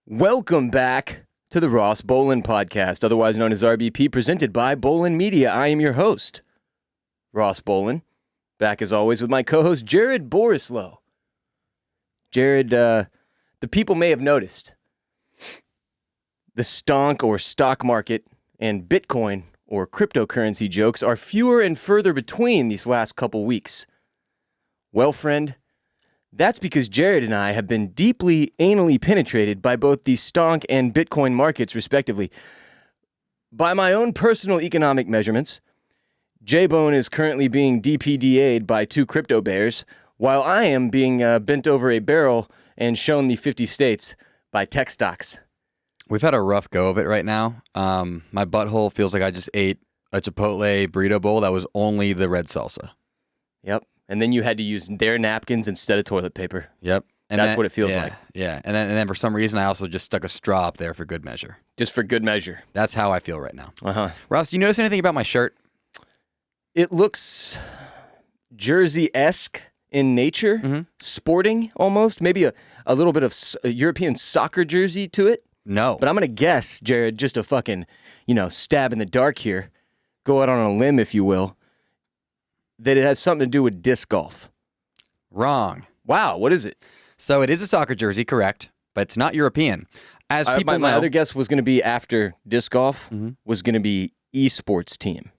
Welcome back to the Ross Bolen podcast, otherwise known as RBP, presented by Bolen Media. I am your host, Ross Bolen, back as always with my co-host, Jared Borislow. Jared, the people may have noticed the stonk or stock market and Bitcoin or cryptocurrency jokes are fewer and further between these last couple weeks. Well, friend, that's because Jared and I have been deeply anally penetrated by both the stonk and Bitcoin markets, respectively. By my own personal economic measurements, J-Bone is currently being DPDA'd by two crypto bears, while I am being bent over a barrel and shown the 50 states by tech stocks. We've had a rough go of it right now. My butthole feels like I just ate a Chipotle burrito bowl that was only the red salsa. Yep. And then you had to use their napkins instead of toilet paper. Yep. And that's what it feels like. Yeah. And then for some reason, I also just stuck a straw up there for good measure. Just for good measure. That's how I feel right now. Uh-huh. Ross, do you notice anything about my shirt? It looks Jersey-esque in nature, sporting almost, maybe a little bit of a European soccer jersey to it. No. But I'm going to guess, Jared, just a fucking, stab in the dark here, go out on a limb, if you will, that it has something to do with disc golf. Wrong. Wow, what is it? So it is a soccer jersey, correct, but it's not European. As people my know, other guess was going to be after disc golf was going to be esports team.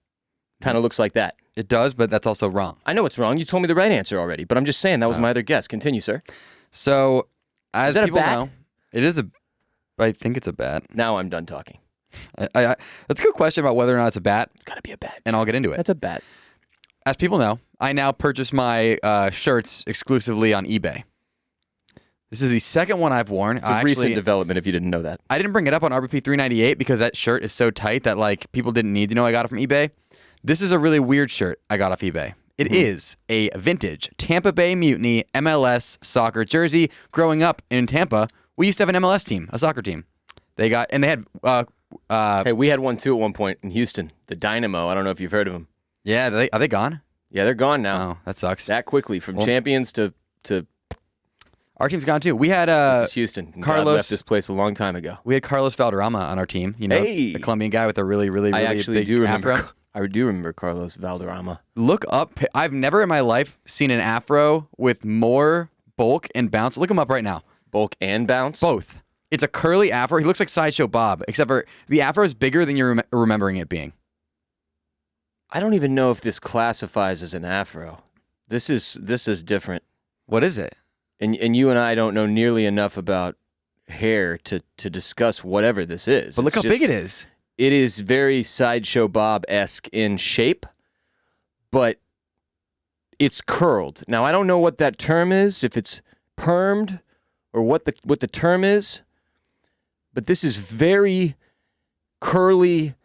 Kind of looks like that. It does, but that's also wrong. I know it's wrong. You told me the right answer already, but I'm just saying that was my other guess. Continue, sir. So as Is that people a bat? know, it is I think it's a bat. Now I'm done talking. That's a good question about whether or not it's a bat. It's got to be a bat. And I'll get into it. That's a bat. As people know, I now purchase my shirts exclusively on eBay. This is the second one I've worn. It's a recent development if you didn't know that. I didn't bring it up on RBP 398 because that shirt is so tight that people didn't need to know I got it from eBay. This is a really weird shirt I got off eBay. It is a vintage Tampa Bay Mutiny MLS soccer jersey. Growing up in Tampa, we used to have an MLS team, a soccer team. They had Hey, we had one too at one point in Houston, the Dynamo. I don't know if you've heard of them. Yeah, are they gone? Yeah, they're gone now. Oh, that sucks. That quickly, from champions to Our team's gone too. We had this is Houston. Carlos God left this place a long time ago. We had Carlos Valderrama on our team. Hey! The Colombian guy with a really big afro. I do remember Carlos Valderrama. Look up. I've never in my life seen an afro with more bulk and bounce. Look him up right now. Bulk and bounce? Both. It's a curly afro. He looks like Sideshow Bob, except for the afro is bigger than you're remembering it being. I don't even know if this classifies as an afro. This is different. What is it? And you and I don't know nearly enough about hair to discuss whatever this is. But look how big it is. It is very Sideshow Bob-esque in shape, but it's curled. Now, I don't know what that term is, if it's permed or what the term is, but this is very curly,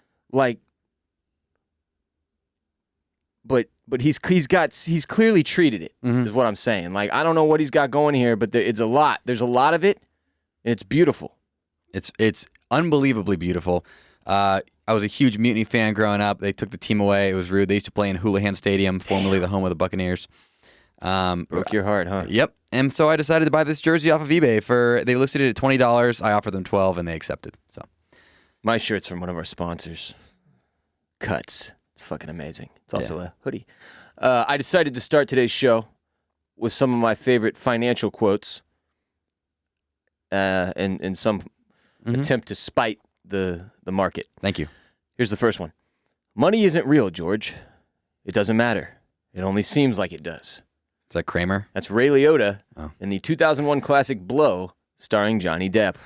but he's clearly treated it, is what I'm saying. I don't know what he's got going here, but it's a lot. There's a lot of it, and it's beautiful. It's unbelievably beautiful. I was a huge Mutiny fan growing up. They took the team away. It was rude. They used to play in Houlihan Stadium, formerly the home of the Buccaneers. Broke your heart, huh? Yep. And so I decided to buy this jersey off of eBay they listed it at $20. I offered them $12 and they accepted. So my shirt's from one of our sponsors, Cuts. It's fucking amazing. It's also a hoodie. I decided to start today's show with some of my favorite financial quotes and some attempt to spite the market. Thank you. Here's the first one. Money isn't real, George. It doesn't matter. It only seems like it does. Is that Kramer? That's Ray Liotta in the 2001 classic Blow, starring Johnny Depp.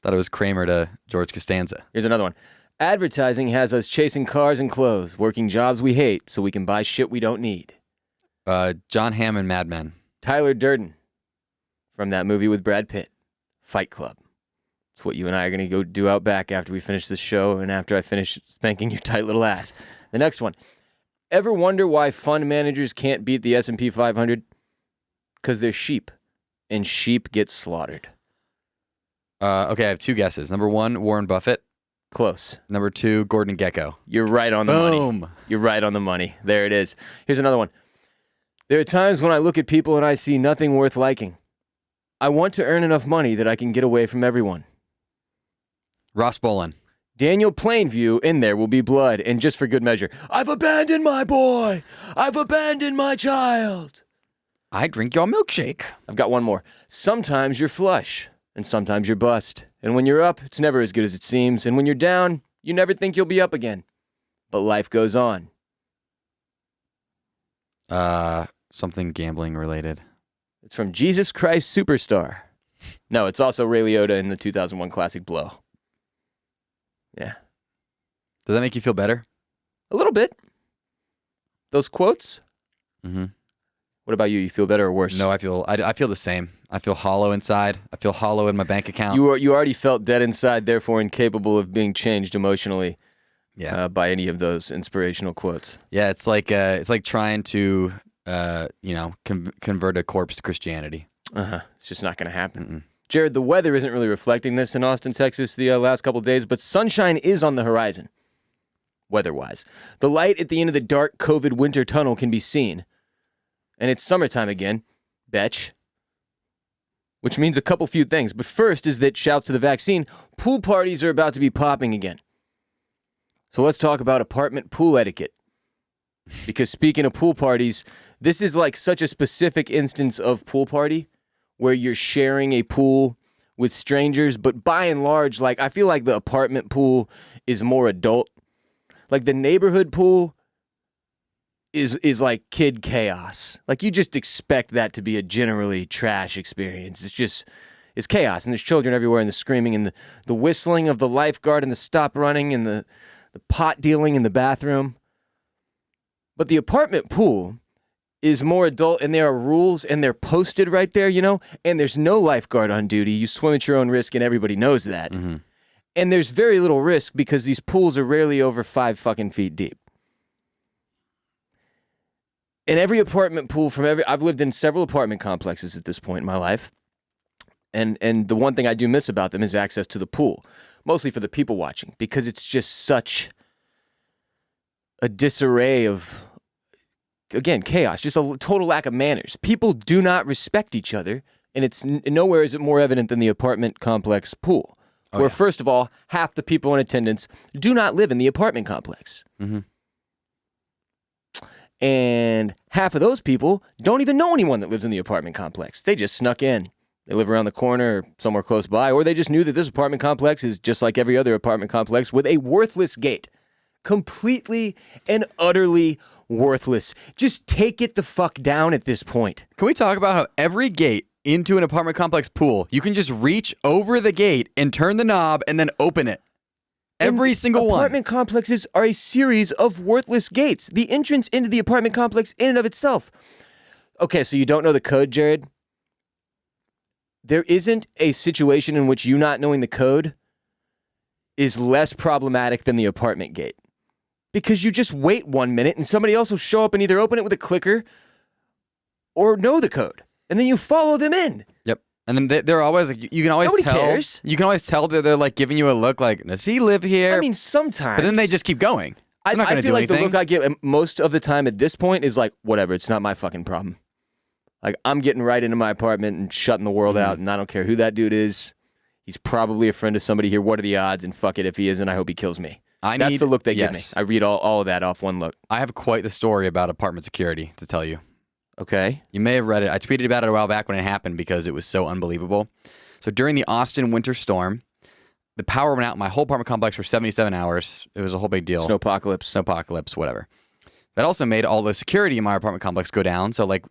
Thought it was Kramer to George Costanza. Here's another one. Advertising has us chasing cars and clothes, working jobs we hate so we can buy shit we don't need. John Hamm and Mad Men. Tyler Durden from that movie with Brad Pitt, Fight Club. It's what you and I are going to go do out back after we finish this show and after I finish spanking your tight little ass. The next one. Ever wonder why fund managers can't beat the S&P 500? Because they're sheep, and sheep get slaughtered. Okay, I have two guesses. Number one, Warren Buffett. Close. Number two, Gordon Gekko. You're right on the money. You're right on the money. There it is. Here's another one. There are times when I look at people and I see nothing worth liking. I want to earn enough money that I can get away from everyone. Ross Bolen. Daniel Plainview, in there will be blood. And just for good measure, I've abandoned my boy. I've abandoned my child. I drink your milkshake. I've got one more. Sometimes you're flush, and sometimes you're bust. And when you're up, it's never as good as it seems. And when you're down, you never think you'll be up again. But life goes on. Something gambling related. It's from Jesus Christ Superstar. No, it's also Ray Liotta in the 2001 classic Blow. Yeah. Does that make you feel better? A little bit. Those quotes? Mm-hmm. What about you? You feel better or worse? No, I feel the same. I feel hollow inside. I feel hollow in my bank account. You already felt dead inside, therefore incapable of being changed emotionally. Yeah. By any of those inspirational quotes. Yeah, it's like trying to convert a corpse to Christianity. It's just not going to happen. Mm-mm. Jared, the weather isn't really reflecting this in Austin, Texas the last couple of days, but sunshine is on the horizon, weather-wise. The light at the end of the dark COVID winter tunnel can be seen. And it's summertime again, betch. Which means a couple few things. But first is that, shouts to the vaccine, pool parties are about to be popping again. So let's talk about apartment pool etiquette. Because speaking of pool parties, this is like such a specific instance of pool party where you're sharing a pool with strangers. But by and large, like, I feel like the apartment pool is more adult. Like the neighborhood pool is like kid chaos. Like you just expect that to be a generally trash experience. It's chaos, and there's children everywhere, and the screaming and the whistling of the lifeguard and the stop running and the pot dealing in the bathroom. But the apartment pool is more adult, and there are rules, and they're posted right there, and there's no lifeguard on duty. You swim at your own risk, and everybody knows that. Mm-hmm. And there's very little risk because these pools are rarely over 5 fucking feet deep. And every apartment pool I've lived in several apartment complexes at this point in my life. And the one thing I do miss about them is access to the pool, mostly for the people watching, because it's just such a disarray of, again, chaos, just a total lack of manners. People do not respect each other, and it's nowhere is it more evident than the apartment complex pool, where, first of all, half the people in attendance do not live in the apartment complex. Mm-hmm. And half of those people don't even know anyone that lives in the apartment complex. They just snuck in. They live around the corner or somewhere close by, or they just knew that this apartment complex is just like every other apartment complex with a worthless gate. Completely and utterly worthless. Just take it the fuck down at this point. Can we talk about how every gate into an apartment complex pool, you can just reach over the gate and turn the knob and then open it? Every single one. Apartment complexes are a series of worthless gates. The entrance into the apartment complex in and of itself. Okay, so you don't know the code, Jared? There isn't a situation in which you not knowing the code is less problematic than the apartment gate. Because you just wait 1 minute and somebody else will show up and either open it with a clicker or know the code. And then you follow them in. Yep. And then they're always like, you can always Nobody tell. cares. You can always tell that they're like giving you a look like, does he live here? I mean, sometimes. But then they just keep going. They're not I going to feel do like anything. the look I get most of the time at this point is like, whatever, it's not my fucking problem. Like, I'm getting right into my apartment and shutting the world out, and I don't care who that dude is. He's probably a friend of somebody here. What are the odds? And fuck it, if he isn't, I hope he kills me. That's the look they give me. I read all of that off one look. I have quite the story about apartment security to tell you. Okay. You may have read it. I tweeted about it a while back when it happened because it was so unbelievable. So during the Austin winter storm, the power went out in my whole apartment complex for 77 hours. It was a whole big deal. Snowpocalypse, whatever. That also made all the security in my apartment complex go down. So like,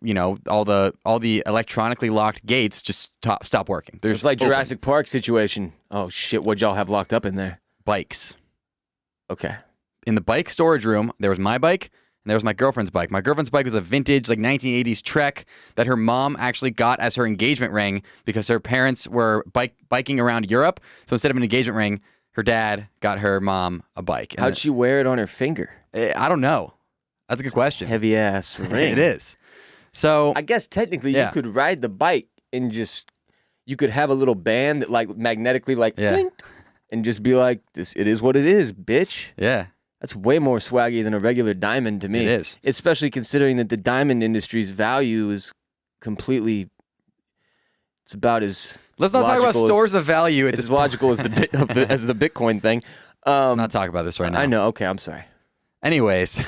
all the electronically locked gates just stop working. It's like Jurassic Park situation. Oh shit, what'd y'all have locked up in there? Bikes. Okay. In the bike storage room, there was my bike and there was my girlfriend's bike. My girlfriend's bike was a vintage, like 1980s Trek that her mom actually got as her engagement ring because her parents were biking around Europe. So instead of an engagement ring, her dad got her mom a bike. How'd she wear it on her finger? I don't know. That's a good question. Heavy ass ring. It is. So I guess technically you could ride the bike and you could have a little band that like magnetically blinked, and just be like, it is what it is, bitch. Yeah. That's way more swaggy than a regular diamond to me. It is. Especially considering that the diamond industry's value is completely, it's about as Let's not talk about logical stores of value. It's as logical as as the Bitcoin thing. Let's not talk about this right now. I know. Okay, I'm sorry. Anyways.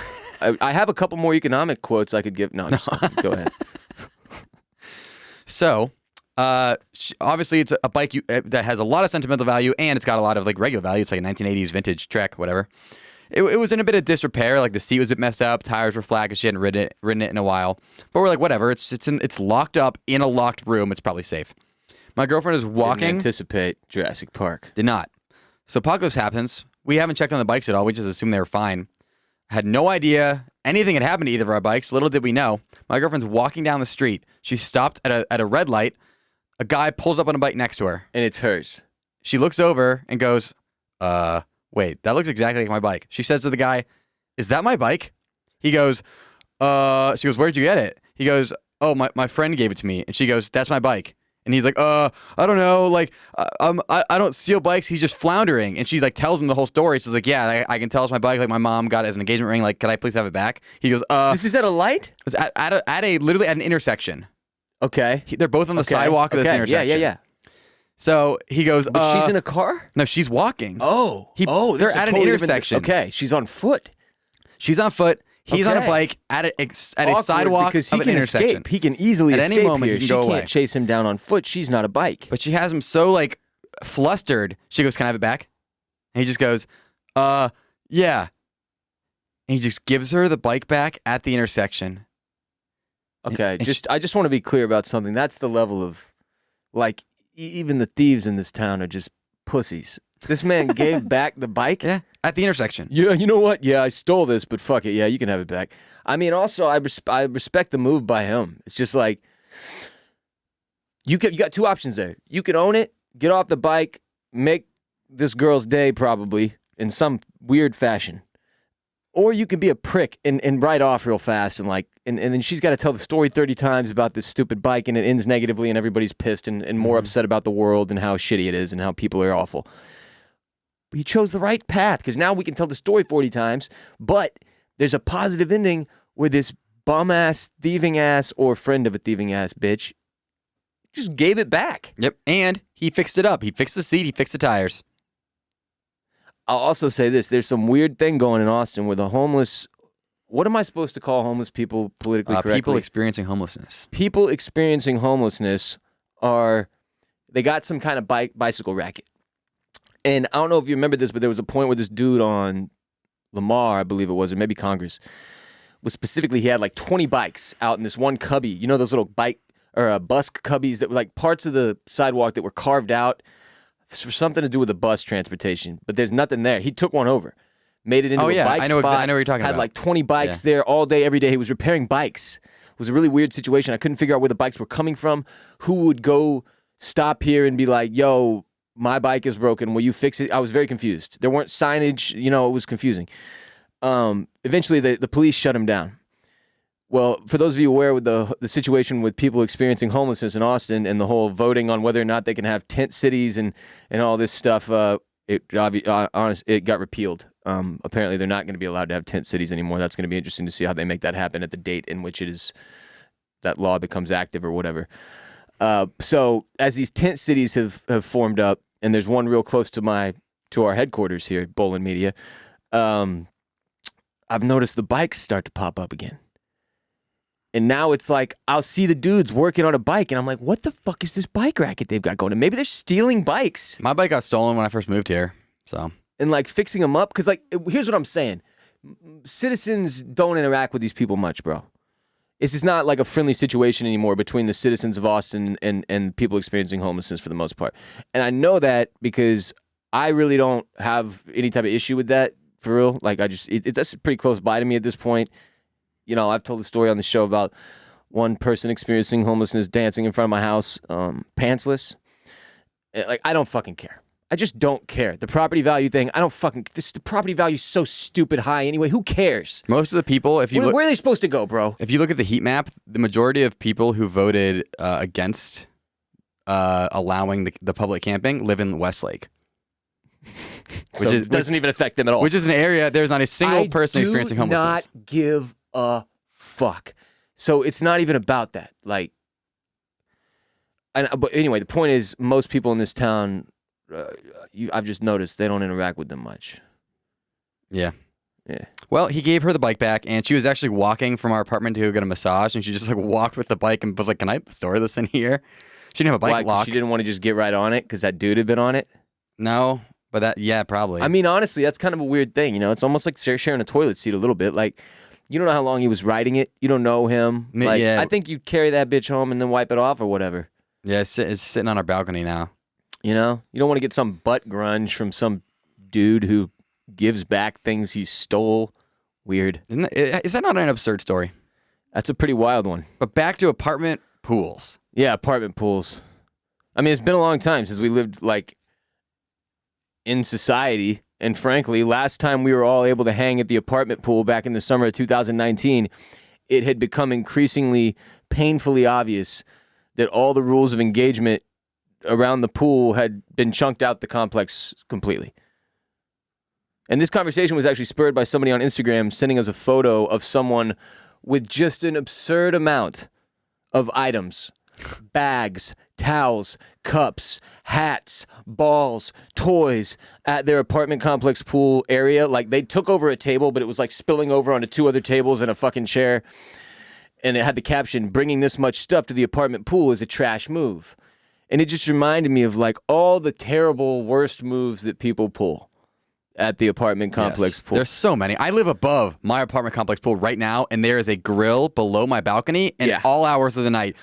I have a couple more economic quotes I could give. No, go ahead. So, obviously, it's a bike that has a lot of sentimental value, and it's got a lot of like regular value. It's like a 1980s vintage Trek, whatever. It was in a bit of disrepair. Like the seat was a bit messed up, tires were flat because she hadn't ridden it in a while. But we're like, whatever. It's locked up in a locked room. It's probably safe. My girlfriend is walking. Didn't anticipate Jurassic Park. Did not. So apocalypse happens. We haven't checked on the bikes at all. We just assumed they were fine. Had no idea anything had happened to either of our bikes. Little did we know. My girlfriend's walking down the street. She stopped at a red light. A guy pulls up on a bike next to her. And it's hers. She looks over and goes, wait, that looks exactly like my bike. She says to the guy, is that my bike? He goes, she goes, where'd you get it? He goes, oh, my friend gave it to me. And she goes, that's my bike. And he's like, I don't know, like, I don't steal bikes. He's just floundering. And she's like, tells him the whole story. She's like, yeah, I can tell it's my bike. Like, my mom got it as an engagement ring. Like, could I please have it back? He goes, This is at a light? It's literally at an intersection. Okay. They're both on the sidewalk of this intersection. Yeah. So he goes, But she's in a car? No, she's walking. Oh. They're at an intersection. Okay, she's on foot. She's on foot. He's on a bike at a sidewalk because of an intersection. Escape. He can easily at escape any moment. here. He can go She away. can't chase him down on foot. She's not a bike. But she has him so like flustered. She goes, "Can I have it back?" And he just goes, yeah." And he just gives her the bike back at the intersection. Okay, And I just want to be clear about something. That's the level of, like, even the thieves in this town are just pussies. This man gave back the bike? Yeah, at the intersection. Yeah, you know what? Yeah, I stole this, but fuck it. Yeah, you can have it back. I mean, also, I respect the move by him. It's just like, you got two options there. You can own it, get off the bike, make this girl's day probably in some weird fashion. Or you could be a prick and ride off real fast and then she's got to tell the story 30 times about this stupid bike and it ends negatively and everybody's pissed and more upset about the world and how shitty it is and how people are awful. But you chose the right path because now we can tell the story 40 times, but there's a positive ending where this bum-ass, thieving-ass, or friend of a thieving-ass bitch just gave it back. Yep, and he fixed it up. He fixed the seat. He fixed the tires. I'll also say this. There's some weird thing going in Austin where the homeless... What am I supposed to call homeless people politically correctly? People experiencing homelessness. People experiencing homelessness they got some kind of bicycle racket. And I don't know if you remember this, but there was a point where this dude on Lamar, I believe it was, or maybe Congress, was specifically, he had like 20 bikes out in this one cubby. You know those little bike or bus cubbies that were like parts of the sidewalk that were carved out for something to do with the bus transportation, but there's nothing there. He took one over, made it into a bike I know spot. I know what you're talking had about. Had like 20 bikes there all day, every day. He was repairing bikes. It was a really weird situation. I couldn't figure out where the bikes were coming from. Who would go stop here and be like, yo, my bike is broken. Will you fix it? I was very confused. There weren't signage. You know, it was confusing. Eventually, the police shut him down. Well, for those of you aware with the situation with people experiencing homelessness in Austin and the whole voting on whether or not they can have tent cities and all this stuff, it got repealed. Apparently, they're not going to be allowed to have tent cities anymore. That's going to be interesting to see how they make that happen at the date in which that law becomes active or whatever. So as these tent cities have formed up, and there's one real close to our headquarters here at Bolen Media, I've noticed the bikes start to pop up again. And now it's like, I'll see the dudes working on a bike, and I'm like, what the fuck is this bike racket they've got going? And maybe they're stealing bikes. My bike got stolen when I first moved here, so. And like fixing them up, because like, here's what I'm saying. Citizens don't interact with these people much, bro. This is not like a friendly situation anymore between the citizens of Austin and people experiencing homelessness for the most part. And I know that because I really don't have any type of issue with that, for real. Like, that's pretty close by to me at this point. You know, I've told a story on the show about one person experiencing homelessness dancing in front of my house, pantsless. Like, I don't fucking care. I just don't care. The property value thing, the property value is so stupid high anyway. Who cares? Most of the people, where are they supposed to go, bro? If you look at the heat map, the majority of people who voted against allowing the public camping live in Westlake. So it doesn't even affect them at all. Which is an area, there's not a single person experiencing homelessness. I do not give a fuck. So it's not even about that. Like, But anyway, the point is, most people in this town, I've just noticed they don't interact with them much. Yeah. Yeah. Well, he gave her the bike back, and she was actually walking from our apartment to go get a massage, and she just like walked with the bike and was like, "Can I store this in here?" She didn't have a bike lock. She didn't want to just get right on it because that dude had been on it. No, but probably. I mean, honestly, that's kind of a weird thing. You know, it's almost like sharing a toilet seat a little bit. Like, you don't know how long he was riding it. You don't know him. Like, yeah. I think you carry that bitch home and then wipe it off or whatever. Yeah, it's sitting on our balcony now. You know, you don't want to get some butt grunge from some dude who gives back things he stole. Weird. Is that not an absurd story? That's a pretty wild one. But back to apartment pools. Yeah, apartment pools. I mean, it's been a long time since we lived, like, in society. And frankly, last time we were all able to hang at the apartment pool back in the summer of 2019, it had become increasingly painfully obvious that all the rules of engagement around the pool had been chunked out the complex completely. And this conversation was actually spurred by somebody on Instagram sending us a photo of someone with just an absurd amount of items. Bags, towels, cups, hats, balls, toys at their apartment complex pool area. Like, they took over a table, but it was like spilling over onto two other tables and a fucking chair. And it had the caption, "Bringing this much stuff to the apartment pool is a trash move." And it just reminded me of like all the terrible, worst moves that people pull at the apartment complex pool. There's so many. I live above my apartment complex pool right now, and there is a grill below my balcony, and all hours of the night,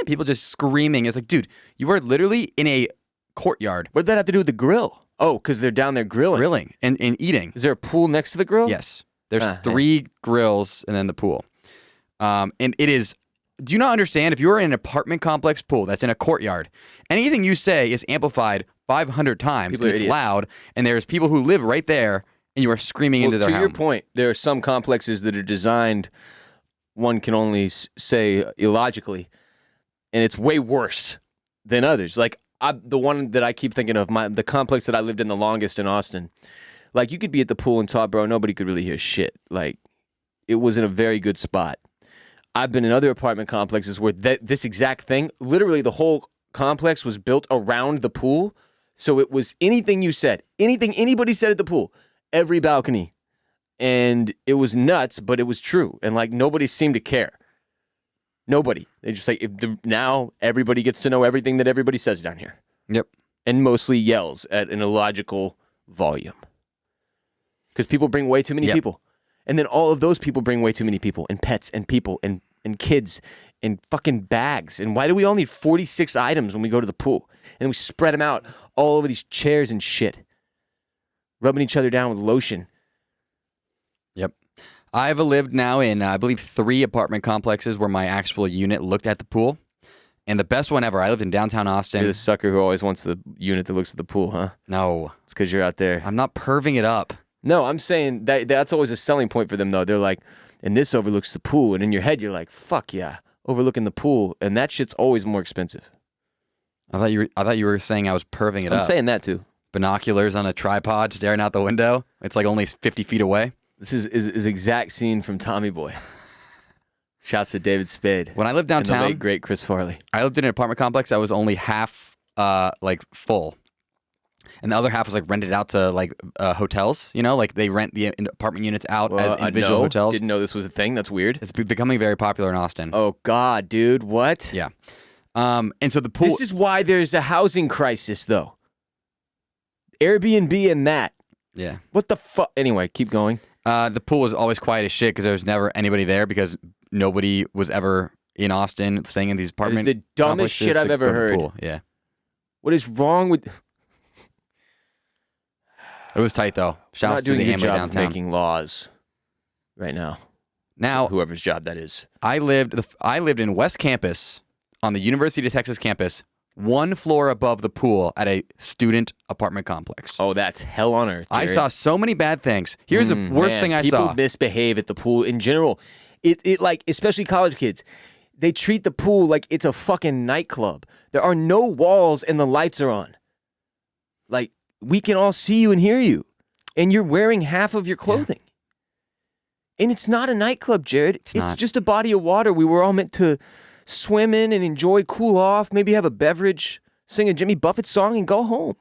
people just screaming. It's like, dude, you are literally in a courtyard. What did that have to do with the grill? Oh, because they're down there grilling. And eating. Is there a pool next to the grill? Yes. There's 3 grills and then the pool. And it is, do you not understand? If you're in an apartment complex pool that's in a courtyard, anything you say is amplified 500 times. And it's loud, and there's people who live right there, and you are screaming into their home. To your point, there are some complexes that are designed, one can only say illogically, and it's way worse than others. Like, the one that I keep thinking of, the complex that I lived in the longest in Austin, like, you could be at the pool and talk, bro, nobody could really hear shit. Like, it was in a very good spot. I've been in other apartment complexes where this exact thing, literally the whole complex was built around the pool. So it was anything you said, anything anybody said at the pool, every balcony. And it was nuts, but it was true. And like, nobody seemed to care. Nobody. They just like, now everybody gets to know everything that everybody says down here. Yep. And mostly yells at an illogical volume. Because people bring way too many people. And then all of those people bring way too many people, and pets, and people, and kids, and fucking bags. And why do we all need 46 items when we go to the pool? And we spread them out all over these chairs and shit. Rubbing each other down with lotion. Yep. I've lived now in, I believe, 3 apartment complexes where my actual unit looked at the pool. And the best one ever, I lived in downtown Austin. You're the sucker who always wants the unit that looks at the pool, huh? No. It's because you're out there. I'm not perving it up. No, I'm saying that's always a selling point for them, though. They're like, and this overlooks the pool. And in your head, you're like, fuck yeah, overlooking the pool. And that shit's always more expensive. I thought you were saying I was perving it up. I'm saying that, too. Binoculars on a tripod staring out the window. It's like only 50 feet away. This is exact scene from Tommy Boy. Shouts to David Spade. When I lived downtown, and the late, great Chris Farley. I lived in an apartment complex that was only half like full. And the other half was like rented out to like hotels, you know, like they rent the apartment units out as individual hotels. Didn't know this was a thing. That's weird. It's becoming very popular in Austin. Oh God, dude, what? Yeah. And so the pool. This is why there's a housing crisis, though. Airbnb and that. Yeah. What the fuck? Anyway, keep going. The pool was always quiet as shit because there was never anybody there because nobody was ever in Austin staying in these apartment complexes. It's the dumbest shit I've ever heard. Pool. Yeah. What is wrong with? It was tight though. Shouts to the Amway downtown. Of making laws right now. Now, whoever's job that is. I lived in West Campus on the University of Texas campus, 1 floor above the pool at a student apartment complex. Oh, that's hell on earth, Jared. I saw so many bad things. Here's the worst thing I saw. People misbehave at the pool in general. It like, especially college kids, they treat the pool like it's a fucking nightclub. There are no walls and the lights are on. Like, we can all see you and hear you. And you're wearing half of your clothing. Yeah. And it's not a nightclub, Jared. It's just a body of water we were all meant to swim in and enjoy, cool off, maybe have a beverage, sing a Jimmy Buffett song, and go home.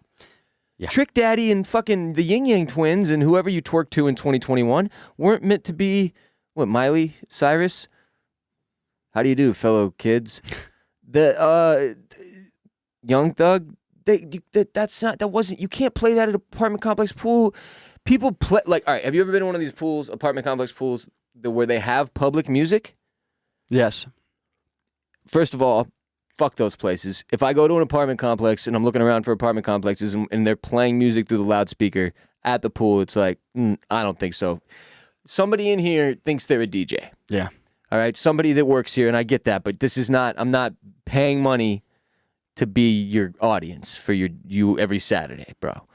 Yeah. Trick Daddy and fucking the Yin Yang Twins and whoever you twerked to in 2021 weren't meant to be, Miley Cyrus? How do you do, fellow kids? The Young Thug, that wasn't, you can't play that at an apartment complex pool. People play, all right, have you ever been in one of these pools, apartment complex pools, where they have public music? Yes. First of all, fuck those places. If I go to an apartment complex and I'm looking around for apartment complexes and they're playing music through the loudspeaker at the pool, it's like, I don't think so. Somebody in here thinks they're a DJ. Yeah. All right, somebody that works here, and I get that, but this is not, I'm not paying money to be your audience for you every Saturday, bro.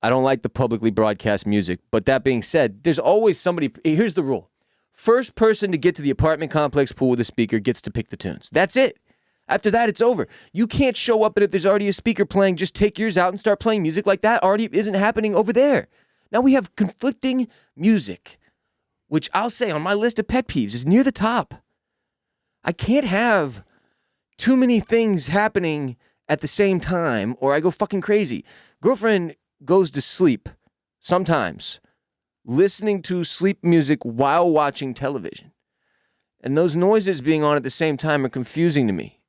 I don't like the publicly broadcast music, but that being said, there's always somebody, here's the rule. First person to get to the apartment complex pool with a speaker gets to pick the tunes. That's it. After that, it's over. You can't show up, and if there's already a speaker playing, just take yours out and start playing music like that already isn't happening over there. Now we have conflicting music, which I'll say on my list of pet peeves is near the top. I can't have too many things happening at the same time or I go fucking crazy. Girlfriend goes to sleep sometimes listening to sleep music while watching television. And those noises being on at the same time are confusing to me.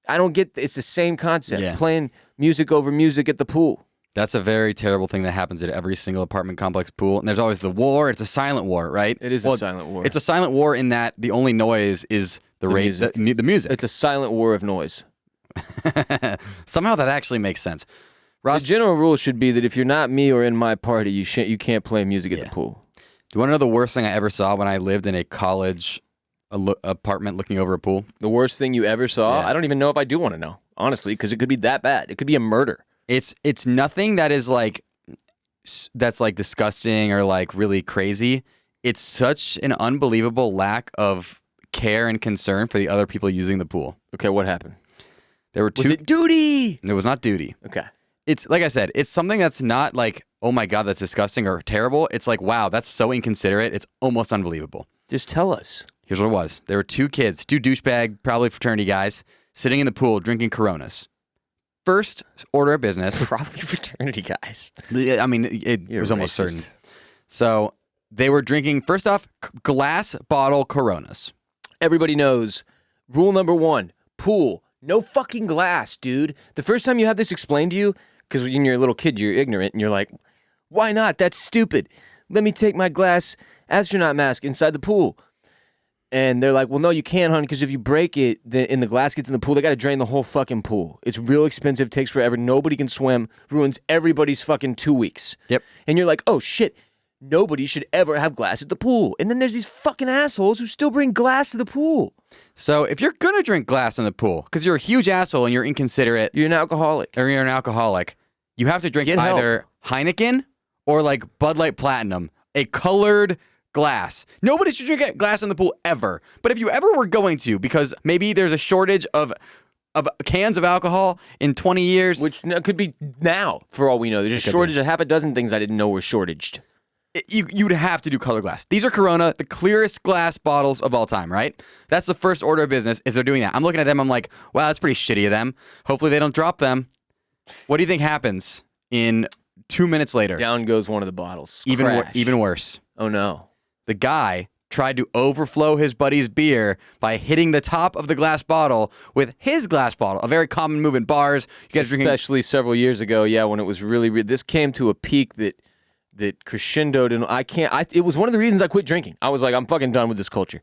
I don't get, it's the same concept, playing music over music at the pool. That's a very terrible thing that happens at every single apartment complex pool. And there's always the war. It's a silent war, right? It is a silent war. It's a silent war in that the only noise is the music. The music. It's a silent war of noise. Somehow that actually makes sense. Ross, the general rule should be that if you're not me or in my party, you can't play music at the pool. Do you want to know the worst thing I ever saw when I lived in a college apartment looking over a pool? The worst thing you ever saw? Yeah. I don't even know if I do want to know, honestly, because it could be that bad. It could be a murder. It's nothing that is that's disgusting or really crazy. It's such an unbelievable lack of care and concern for the other people using the pool. Okay, what happened? There were two. Was it duty? It was not duty. Okay. It's like I said, it's something that's not oh my God, that's disgusting or terrible. It's wow, that's so inconsiderate. It's almost unbelievable. Just tell us. Here's what it was. There were two kids, two douchebag, probably fraternity guys, sitting in the pool drinking Coronas. First order of business. Probably fraternity guys. I mean, it was almost certain. So they were drinking, first off, glass bottle Coronas. Everybody knows rule number 1, pool, no fucking glass, dude. The first time you have this explained to you, because when you're a little kid, you're ignorant, and you're like, why not? That's stupid. Let me take my glass astronaut mask inside the pool. And they're like, well, no, you can't, hon, because if you break it and the glass gets in the pool, they got to drain the whole fucking pool. It's real expensive, takes forever, nobody can swim, ruins everybody's fucking 2 weeks. Yep. And you're like, oh, shit, nobody should ever have glass at the pool. And then there's these fucking assholes who still bring glass to the pool. So if you're going to drink glass in the pool, because you're a huge asshole and you're inconsiderate. You're an alcoholic. Or you're an alcoholic. You have to drink either Heineken or Bud Light Platinum, a colored glass. Nobody should drink glass in the pool ever. But if you ever were going to, because maybe there's a shortage of cans of alcohol in 20 years. Which could be now, for all we know. There's a shortage of half a dozen things I didn't know were shortaged. You'd have to do color glass. These are Corona, the clearest glass bottles of all time, right? That's the first order of business, is they're doing that. I'm looking at them, I'm like, wow, that's pretty shitty of them. Hopefully they don't drop them. What do you think happens in 2 minutes later? Down goes one of the bottles. Even worse. Oh, no. The guy tried to overflow his buddy's beer by hitting the top of the glass bottle with his glass bottle, a very common move in bars. You guys especially several years ago, when it was really this came to a peak that crescendoed, and it was one of the reasons I quit drinking. I was like, I'm fucking done with this culture.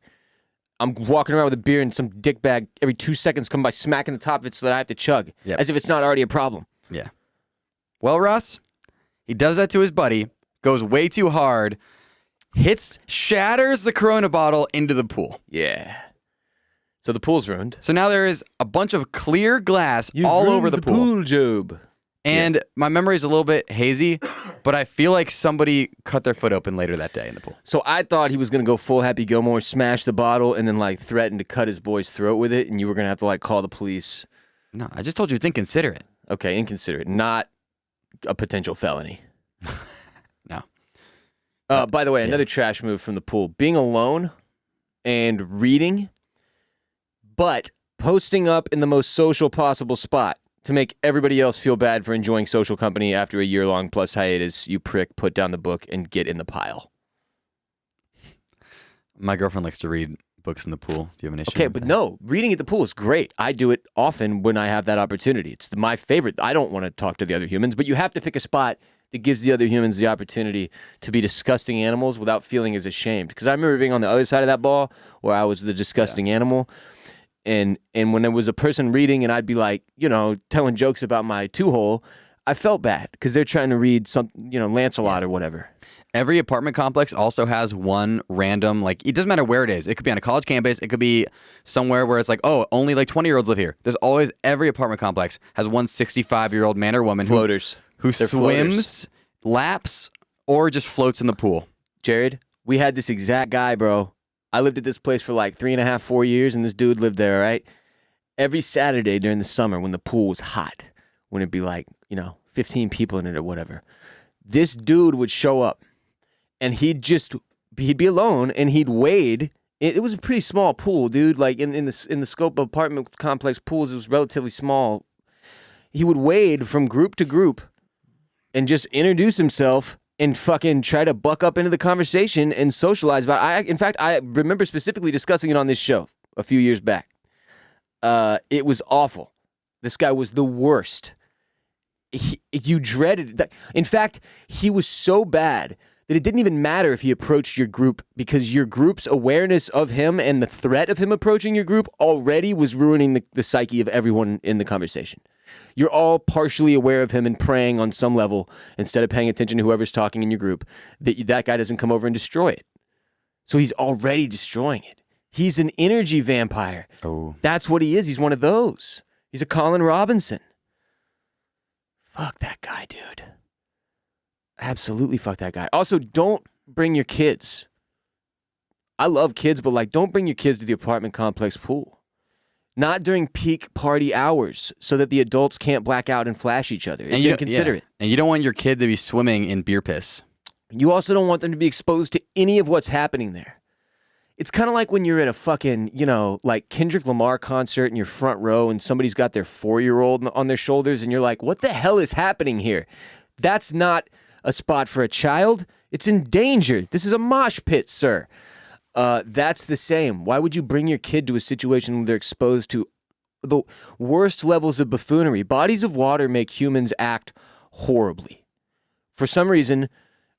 I'm walking around with a beer and some dickbag every 2 seconds come by smacking the top of it so that I have to chug, as if it's not already a problem. Yeah. Well, Russ, he does that to his buddy, goes way too hard, shatters the Corona bottle into the pool. Yeah. So the pool's ruined. So now there is a bunch of clear glass all over the pool. Job. And my memory is a little bit hazy, but I feel like somebody cut their foot open later that day in the pool. So I thought he was going to go full Happy Gilmore, smash the bottle, and then threaten to cut his boy's throat with it, and you were going to have to call the police. No, I just told you it's inconsiderate. Okay, inconsiderate. Not a potential felony. No. By the way, another trash move from the pool. Being alone and reading, but posting up in the most social possible spot to make everybody else feel bad for enjoying social company after a year-long plus hiatus. You prick, put down the book and get in the pile. My girlfriend likes to read books in the pool. Do you have an issue? Okay, with but that? no, reading at the pool is great. I do it often when I have that opportunity. It's my favorite. I don't want to talk to the other humans, but you have to pick a spot that gives the other humans the opportunity to be disgusting animals without feeling as ashamed. Because I remember being on the other side of that ball where I was the disgusting animal. And when there was a person reading and I'd be like, telling jokes about my two-hole, I felt bad because they're trying to read some, Lancelot or whatever. Every apartment complex also has one random, it doesn't matter where it is. It could be on a college campus. It could be somewhere where it's only 20-year-olds live here. There's always, every apartment complex has one 65-year-old man or woman Floaters. who They're swims, floaters. laps, or just floats in the pool. Jared, we had this exact guy, bro. I lived at this place for 3.5, 4 years, and this dude lived there, right? Every Saturday during the summer when the pool was hot, when it'd be 15 people in it or whatever, this dude would show up. And he'd be alone, and he'd wade. It was a pretty small pool, dude. In the scope of apartment complex pools, it was relatively small. He would wade from group to group, and just introduce himself and fucking try to buck up into the conversation and socialize about it. In fact, I remember specifically discussing it on this show a few years back. It was awful. This guy was the worst. You dreaded that. In fact, he was so bad that it didn't even matter if he approached your group, because your group's awareness of him and the threat of him approaching your group already was ruining the psyche of everyone in the conversation. You're all partially aware of him and praying on some level instead of paying attention to whoever's talking in your group, that guy doesn't come over and destroy it. So he's already destroying it. He's an energy vampire. Oh. That's what he is. He's one of those. He's a Colin Robinson. Fuck that guy, dude. Absolutely fuck that guy. Also, don't bring your kids. I love kids, but don't bring your kids to the apartment complex pool. Not during peak party hours so that the adults can't black out and flash each other. It's inconsiderate. And you don't want your kid to be swimming in beer piss. You also don't want them to be exposed to any of what's happening there. It's kind of like when you're at a fucking, Kendrick Lamar concert in your front row and somebody's got their 4-year-old on their shoulders and you're like, what the hell is happening here? That's not a spot for a child. It's endangered. This is a mosh pit, sir. That's the same. Why would you bring your kid to a situation where they're exposed to the worst levels of buffoonery? Bodies of water make humans act horribly. For some reason,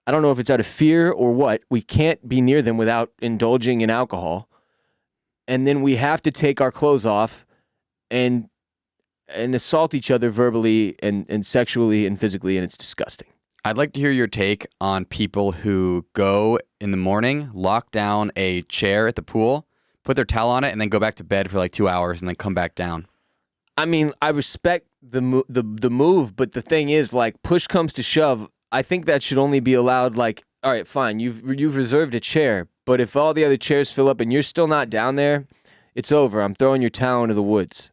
I don't know if it's out of fear or what, we can't be near them without indulging in alcohol. And then we have to take our clothes off and assault each other verbally and sexually and physically, and it's disgusting. I'd like to hear your take on people who go in the morning, lock down a chair at the pool, put their towel on it, and then go back to bed for 2 hours and then come back down. I mean, I respect the move, but the thing is, push comes to shove, I think that should only be allowed, all right, fine, you've reserved a chair, but if all the other chairs fill up and you're still not down there, it's over. I'm throwing your towel into the woods.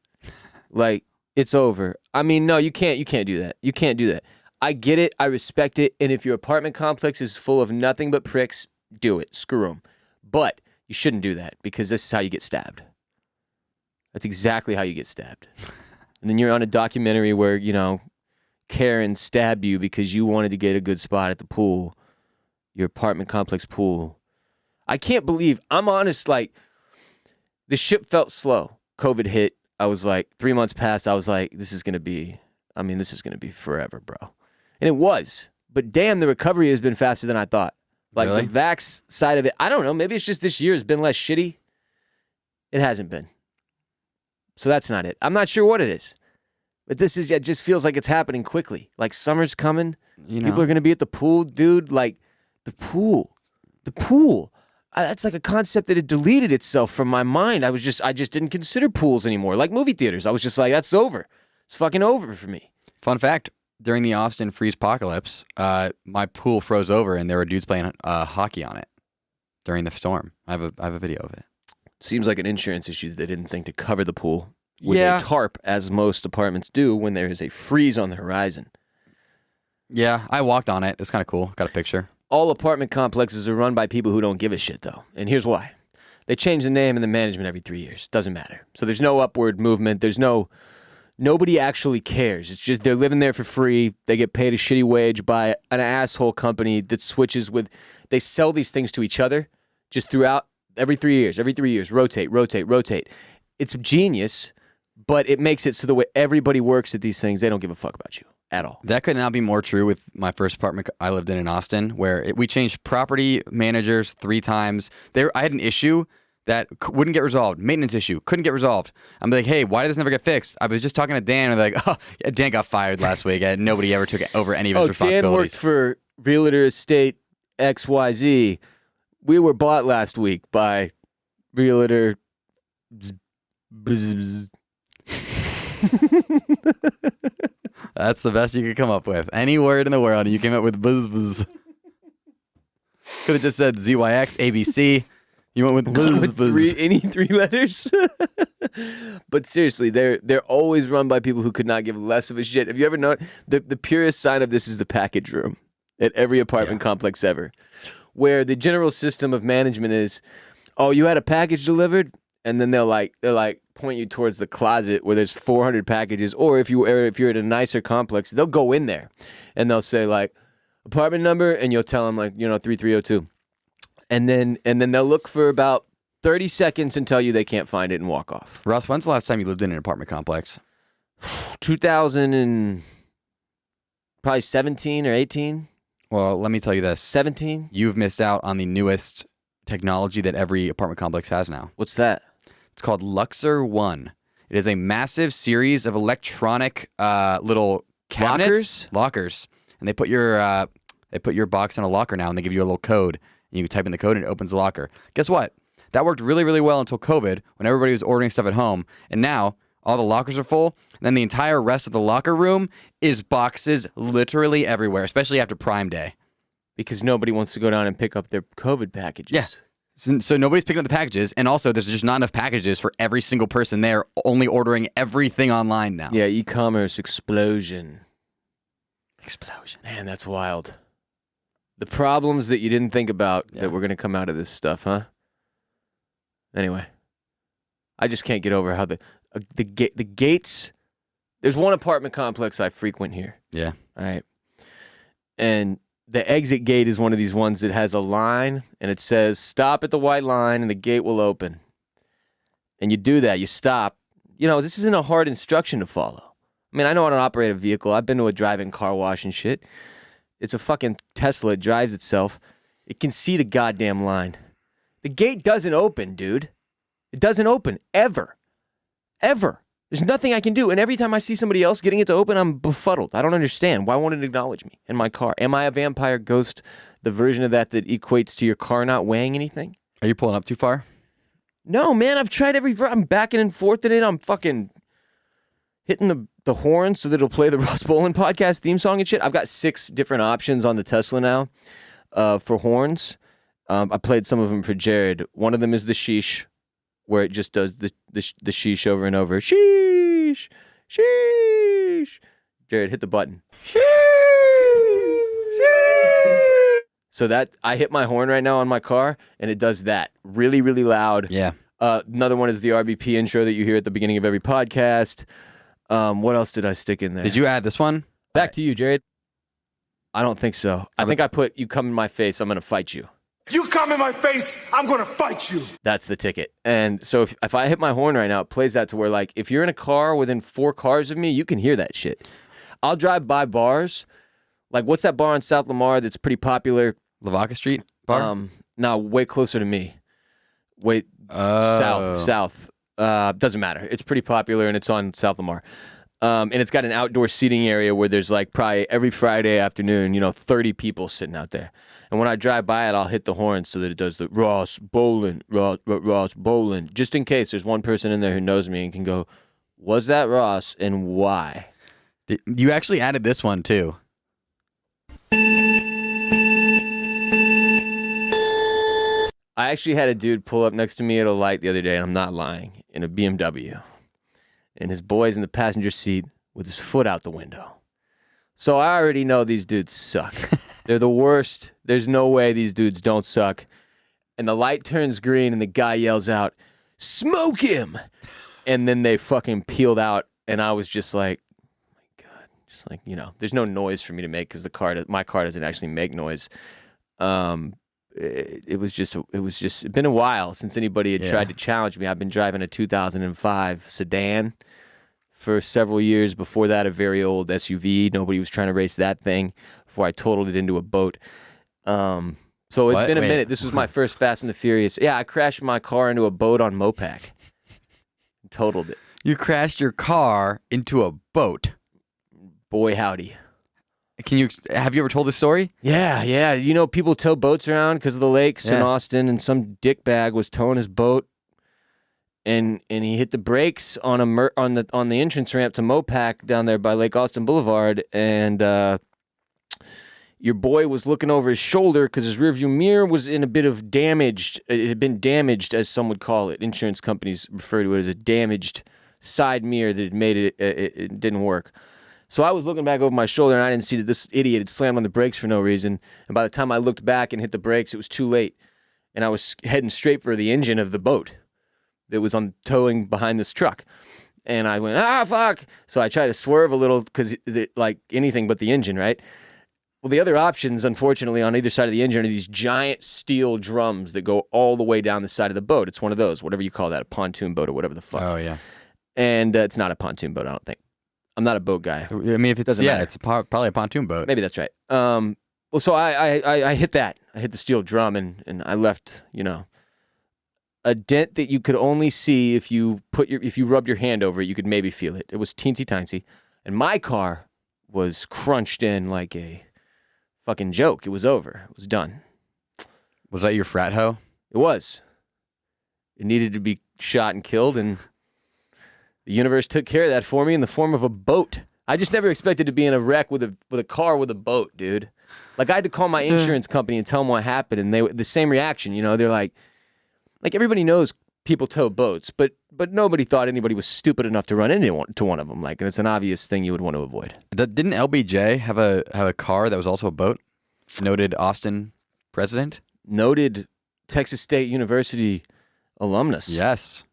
It's over. I mean, no, you can't do that. You can't do that. I get it. I respect it. And if your apartment complex is full of nothing but pricks, do it. Screw them. But you shouldn't do that because this is how you get stabbed. That's exactly how you get stabbed. And then you're on a documentary where, Karen stabbed you because you wanted to get a good spot at the pool, your apartment complex pool. I can't believe, I'm honest, the ship felt slow. COVID hit. I was 3 months past. I was this is going to be forever, bro. And it was. But damn, the recovery has been faster than I thought. Really? The vax side of it, I don't know. Maybe it's just this year has been less shitty. It hasn't been. So that's not it. I'm not sure what it is. But it just feels like it's happening quickly. Summer's coming. People are going to be at the pool, dude. The pool. That's a concept that had deleted itself from my mind. I just didn't consider pools anymore. Movie theaters. I was just that's over. It's fucking over for me. Fun fact, during the Austin freeze-pocalypse, my pool froze over and there were dudes playing hockey on it during the storm. I have a video of it. Seems like an insurance issue that they didn't think to cover the pool with Yeah. a tarp, as most apartments do when there is a freeze on the horizon. Yeah, I walked on it. It's kind of cool. Got a picture. All apartment complexes are run by people who don't give a shit, though. And here's why. They change the name and the management every 3 years. Doesn't matter. So there's no upward movement. Nobody actually cares. It's just they're living there for free. They get paid a shitty wage by an asshole company that switches with. They sell these things to each other just throughout every 3 years. Every 3 years, rotate. It's genius, but it makes it so the way everybody works at these things, they don't give a fuck about you at all. That could not be more true with my first apartment I lived in Austin, where we changed property managers 3 times. I had an issue that wouldn't get resolved. Maintenance issue, couldn't get resolved. I'm like, hey, why did this never get fixed? I was just talking to Dan, and they're like, oh, yeah, Dan got fired last week, and nobody ever took over any of his responsibilities. Dan worked for Realtor Estate XYZ. We were bought last week by Realtor... That's the best you could come up with. Any word in the world, and you came up with buzz buzz. Could have just said ZYX, ABC. You went with buzz buzz. Any 3 letters? But seriously, they're always run by people who could not give less of a shit. Have you ever known the purest sign of this is the package room at every apartment complex ever, where the general system of management is, oh, you had a package delivered, and then they'll point you towards the closet where there's 400 packages, or if you're at a nicer complex, they'll go in there and they'll say like apartment number, and you'll tell them like 3302, and then they'll look for about 30 seconds and tell you they can't find it and walk off. Ross, when's the last time you lived in an apartment complex? 2000 and probably 17 or 18. Well, let me tell you this. 17. You've missed out on the newest technology that every apartment complex has now. What's that? It's called Luxor One. It is a massive series of electronic little cabinets, lockers, and they put your box in a locker now, and they give you a little code. And you can type in the code, and it opens the locker. Guess what? That worked really, really well until COVID, when everybody was ordering stuff at home, and now all the lockers are full. And then the entire rest of the locker room is boxes literally everywhere, especially after Prime Day, because nobody wants to go down and pick up their COVID packages. Yeah. So nobody's picking up the packages, and also there's just not enough packages for every single person there, only ordering everything online now. Yeah, e-commerce explosion. Man, that's wild. The problems that you didn't think about that were going to come out of this stuff, huh? Anyway, I just can't get over how the gates... There's one apartment complex I frequent here. Yeah. All right. And... the exit gate is one of these ones that has a line, and it says, stop at the white line, and the gate will open. And you do that. You stop. This isn't a hard instruction to follow. I mean, I know how to operate a vehicle. I've been to a drive-in car wash and shit. It's a fucking Tesla. It drives itself. It can see the goddamn line. The gate doesn't open, dude. It doesn't open. Ever. Ever. There's nothing I can do. And every time I see somebody else getting it to open, I'm befuddled. I don't understand. Why won't it acknowledge me in my car? Am I a vampire ghost, the version of that equates to your car not weighing anything? Are you pulling up too far? No, man. I've tried I'm backing and forth in it. I'm fucking hitting the horn so that it'll play the Ross Bolen podcast theme song and shit. I've got 6 different options on the Tesla now for horns. I played some of them for Jared. One of them is the sheesh, where it just does the sheesh over and over. Sheesh, sheesh. Jared, hit the button. Sheesh, sheesh. So that I hit my horn right now on my car, and it does that really, really loud. Yeah. Another one is the RBP intro that you hear at the beginning of every podcast. What else did I stick in there? Did you add this one? Back to you, Jared. I don't think so. I think I put, you come in my face, I'm going to fight you. You come in my face, I'm going to fight you. That's the ticket. And so if I hit my horn right now, it plays that to where, like, if you're in a car within 4 cars of me, you can hear that shit. I'll drive by bars. Like, what's that bar on South Lamar that's pretty popular? Lavaca Street bar? No, way closer to me. Way south. Doesn't matter. It's pretty popular, and it's on South Lamar. And it's got an outdoor seating area where there's like probably every Friday afternoon, 30 people sitting out there. And when I drive by it, I'll hit the horn so that it does the Ross Bolen, Ross Bolen, just in case there's one person in there who knows me and can go, was that Ross and why? You actually added this one too. I actually had a dude pull up next to me at a light the other day, and I'm not lying, in a BMW. And his boy's in the passenger seat with his foot out the window. So I already know these dudes suck. They're the worst. There's no way these dudes don't suck. and the light turns green, and the guy yells out, "Smoke him!" And then they fucking peeled out, and I was just like, oh my God. Just like, there's no noise for me to make because my car doesn't actually make noise. It's been a while since anybody had tried to challenge me. I've been driving a 2005 sedan for several years. Before that, a very old SUV. Nobody was trying to race that thing before I totaled it into a boat. So it's been a minute. This was my first Fast and the Furious. Yeah, I crashed my car into a boat on Mopac. Totaled it. You crashed your car into a boat. Boy, howdy. Have you ever told this story? Yeah. People tow boats around because of the lakes in Austin, and some dickbag was towing his boat, and he hit the brakes on the entrance ramp to Mopac down there by Lake Austin Boulevard, and your boy was looking over his shoulder because his rearview mirror was in a bit of damaged. It had been damaged, as some would call it. Insurance companies refer to it as a damaged side mirror that had made it didn't work. So I was looking back over my shoulder, and I didn't see that this idiot had slammed on the brakes for no reason. And by the time I looked back and hit the brakes, it was too late. And I was heading straight for the engine of the boat that was on towing behind this truck. And I went, fuck. So I tried to swerve a little because, like anything but the engine, right? Well, the other options, unfortunately, on either side of the engine are these giant steel drums that go all the way down the side of the boat. It's one of those, whatever you call that, a pontoon boat or whatever the fuck. Oh, yeah. And it's not a pontoon boat, I don't think. I'm not a boat guy. I mean, if it's matter. it's probably a pontoon boat. Maybe that's right. Well, so I hit that. I hit the steel drum, and I left, a dent that you could only see if you rubbed your hand over it. You could maybe feel it. It was teensy tiny, and my car was crunched in like a fucking joke. It was over. It was done. Was that your frat hoe? It was. It needed to be shot and killed, and the universe took care of that for me in the form of a boat. I just never expected to be in a wreck with a car with a boat, dude. Like, I had to call my insurance company and tell them what happened, and they the same reaction. They're like everybody knows people tow boats, but nobody thought anybody was stupid enough to run into one of them. Like, and it's an obvious thing you would want to avoid. Didn't LBJ have a car that was also a boat? Noted Austin president? Noted Texas State University alumnus. Yes.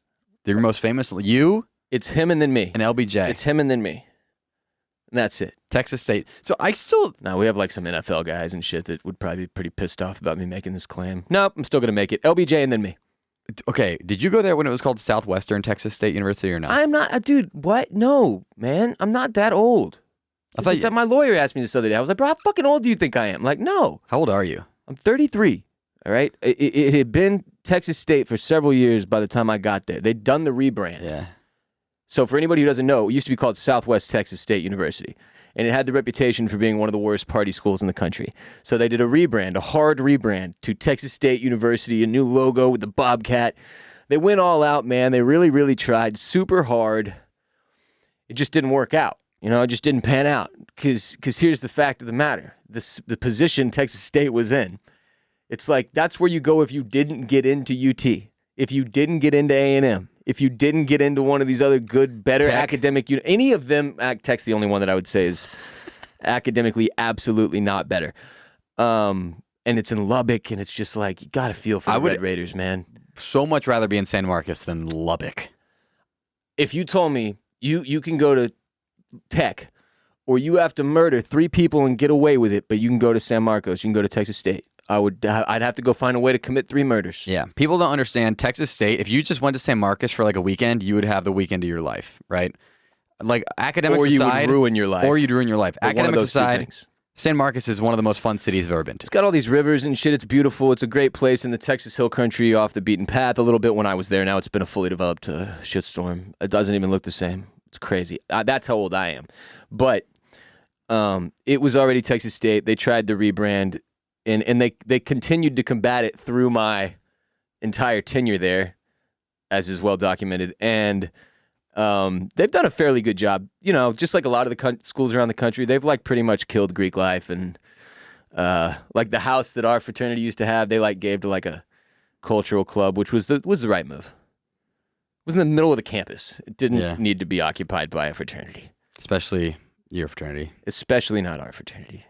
Your most famous, you? It's him and then me. And LBJ. It's him and then me. And that's it. Texas State. So Now, we have like some NFL guys and shit that would probably be pretty pissed off about me making this claim. Nope, I'm still going to make it. LBJ and then me. Okay, did you go there when it was called Southwestern Texas State University or not? I'm not, dude, what? No, man, I'm not that old. My lawyer asked me this other day. I was like, bro, how fucking old do you think I am? Like, no. How old are you? I'm 33, all right? It had been Texas State for several years by the time I got there. They'd done the rebrand. Yeah. So for anybody who doesn't know, it used to be called Southwest Texas State University, and it had the reputation for being one of the worst party schools in the country. So they did a hard rebrand to Texas State University, a new logo with the Bobcat. They went all out, man. They really, really tried super hard. It just didn't work out. It just didn't pan out because here's the fact of the matter. The position Texas State was in, it's like that's where you go if you didn't get into UT, if you didn't get into A&M, if you didn't get into one of these other good, better academic, any of them. Tech's the only one that I would say is academically absolutely not better. And it's in Lubbock, and it's just like you got to feel for the Red Raiders, man. So much rather be in San Marcos than Lubbock. If you told me you can go to Tech, or you have to murder 3 people and get away with it, but you can go to San Marcos, you can go to Texas State, I'd have to go find a way to commit 3 murders. Yeah. People don't understand Texas State. If you just went to San Marcos for like a weekend, you would have the weekend of your life, right? Like academics aside. Or you would ruin your life. Or you'd ruin your life. Academics aside, things. San Marcos is one of the most fun cities I've ever been to. It's got all these rivers and shit. It's beautiful. It's a great place in the Texas Hill Country off the beaten path a little bit when I was there. Now it's been a fully developed shitstorm. It doesn't even look the same. It's crazy. That's how old I am. But it was already Texas State. They tried the rebrand. And they continued to combat it through my entire tenure there, as is well documented. And they've done a fairly good job. Just like a lot of the schools around the country, they've like pretty much killed Greek life. And like the house that our fraternity used to have, they like gave to like a cultural club, which was the right move. It was in the middle of the campus. It didn't need to be occupied by a fraternity. Especially your fraternity. Especially not our fraternity.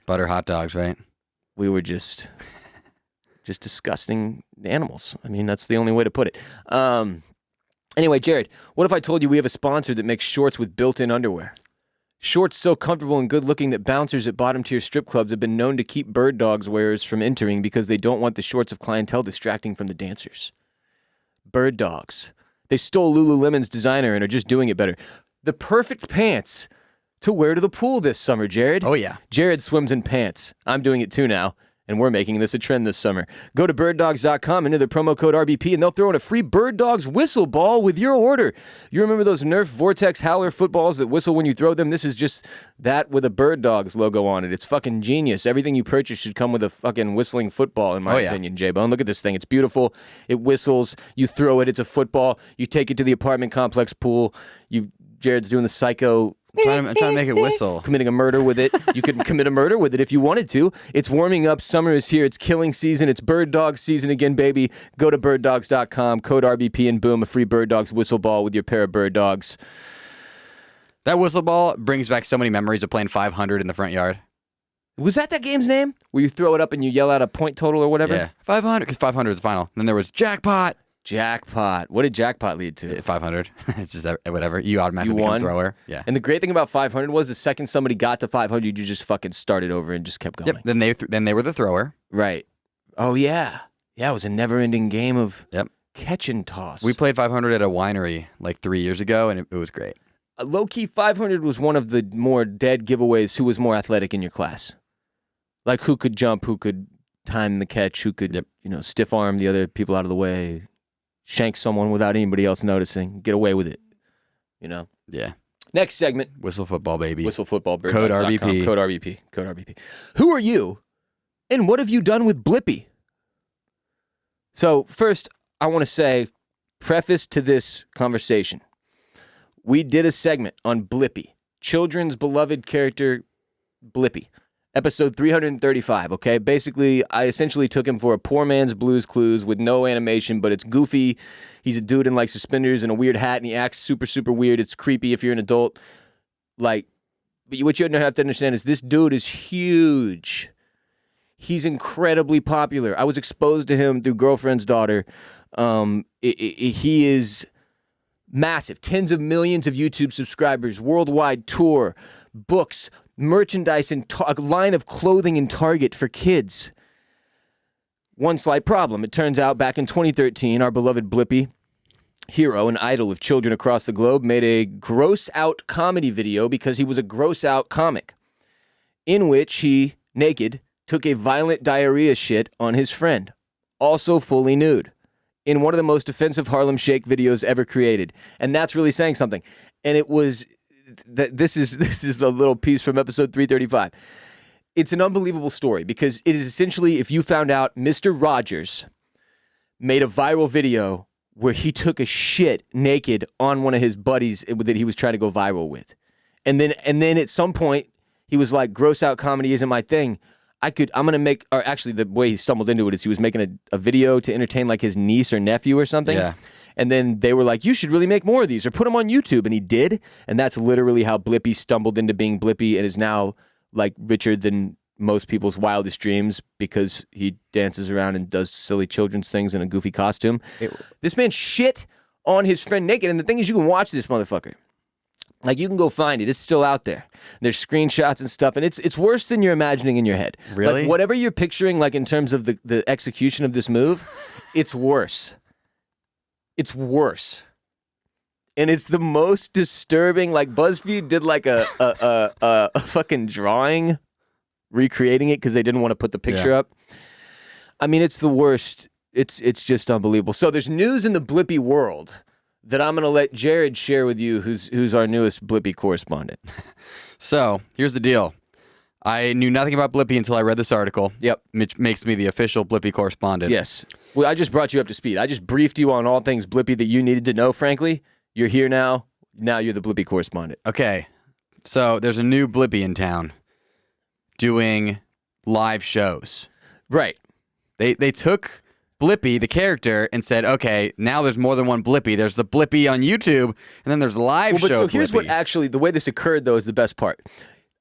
Butter hot dogs, right? We were just just disgusting animals. I mean, that's the only way to put it. Anyway, Jared, what if I told you we have a sponsor that makes shorts with built-in underwear? Shorts so comfortable and good-looking that bouncers at bottom-tier strip clubs have been known to keep Birddogs wearers from entering because they don't want the shorts of clientele distracting from the dancers. Birddogs. They stole Lululemon's designer and are just doing it better. The perfect pants to wear to the pool this summer, Jared. Oh, yeah. Jared swims in pants. I'm doing it too now, and we're making this a trend this summer. Go to birddogs.com, enter the promo code RBP, and they'll throw in a free Birddogs whistle ball with your order. You remember those Nerf Vortex Howler footballs that whistle when you throw them? This is just that with a Birddogs logo on it. It's fucking genius. Everything you purchase should come with a fucking whistling football, in my opinion, J-Bone. Look at this thing. It's beautiful. It whistles. You throw it. It's a football. You take it to the apartment complex pool. Jared's doing the psycho... I'm trying to make it whistle. Committing a murder with it. You could commit a murder with it if you wanted to. It's warming up. Summer is here. It's killing season. It's Birddog season again, baby. Go to birddogs.com, code RBP, and boom, a free Birddogs whistle ball with your pair of Birddogs. That whistle ball brings back so many memories of playing 500 in the front yard. Was that game's name? Where you throw it up and you yell out a point total or whatever? Yeah, 500, because 500 is the final. Then there was jackpot. Jackpot. What did jackpot lead to? 500. It's just whatever. You automatically become a thrower. Yeah. And the great thing about 500 was the second somebody got to 500, you just fucking started over and just kept going. Yep. Then they were the thrower. Right. Oh, yeah. Yeah, it was a never-ending game of catch and toss. We played 500 at a winery like 3 years ago, and it was great. Low-key, 500 was one of the more dead giveaways. Who was more athletic in your class? Like who could jump, who could time the catch, who could stiff arm the other people out of the way. Shank someone without anybody else noticing. Get away with it. Yeah. Next segment. Whistle football, baby. Whistle football. Code RBP. Code RBP. Code RBP. Who are you? And what have you done with Blippi? So first, I want to say, preface to this conversation. We did a segment on Blippi. Children's beloved character, Blippi. Episode 335, okay? Basically, I essentially took him for a poor man's Blue's Clues with no animation, but it's goofy. He's a dude in, like, suspenders and a weird hat, and he acts super, super weird. It's creepy if you're an adult. Like, but what you have to understand is this dude is huge. He's incredibly popular. I was exposed to him through Girlfriend's Daughter. He is massive. Tens of millions of YouTube subscribers, worldwide tour, books, merchandise, and a line of clothing in Target for kids. One slight problem. It turns out back in 2013, our beloved Blippi, hero and idol of children across the globe, made a gross-out comedy video because he was a gross-out comic, in which he, naked, took a violent diarrhea shit on his friend, also fully nude, in one of the most offensive Harlem Shake videos ever created. And that's really saying something. And it was... This is a little piece from episode 335. It's an unbelievable story because it is essentially if you found out Mr. Rogers made a viral video where he took a shit naked on one of his buddies that he was trying to go viral with. And then at some point he was like, gross out comedy isn't my thing. I'm going to make, or actually the way he stumbled into it is he was making a video to entertain like his niece or nephew or something. Yeah. And then they were like, you should really make more of these or put them on YouTube. And he did. And that's literally how Blippi stumbled into being Blippi and is now like richer than most people's wildest dreams because he dances around and does silly children's things in a goofy costume. This man shit on his friend naked. And the thing is, you can watch this motherfucker. Like, you can go find it. It's still out there. There's screenshots and stuff. And it's worse than you're imagining in your head. Really? Like, whatever you're picturing, like in terms of the execution of this move, it's worse. It's worse. And it's the most disturbing. Like, BuzzFeed did like a fucking drawing recreating it because they didn't want to put the picture up. I mean, it's the worst. It's just unbelievable. So there's news in the Blippi world that I'm going to let Jared share with you, who's our newest Blippi correspondent. So, here's the deal. I knew nothing about Blippi until I read this article. Yep. Which makes me the official Blippi correspondent. Yes. Well, I just brought you up to speed. I just briefed you on all things Blippi that you needed to know, frankly. You're here now. Now you're the Blippi correspondent. Okay. So, there's a new Blippi in town doing live shows. Right. They took Blippi, the character, and said, okay, now there's more than one Blippi. There's the Blippi on YouTube, and then there's live show So here's Blippi. what actually, the way this occurred, though, is the best part.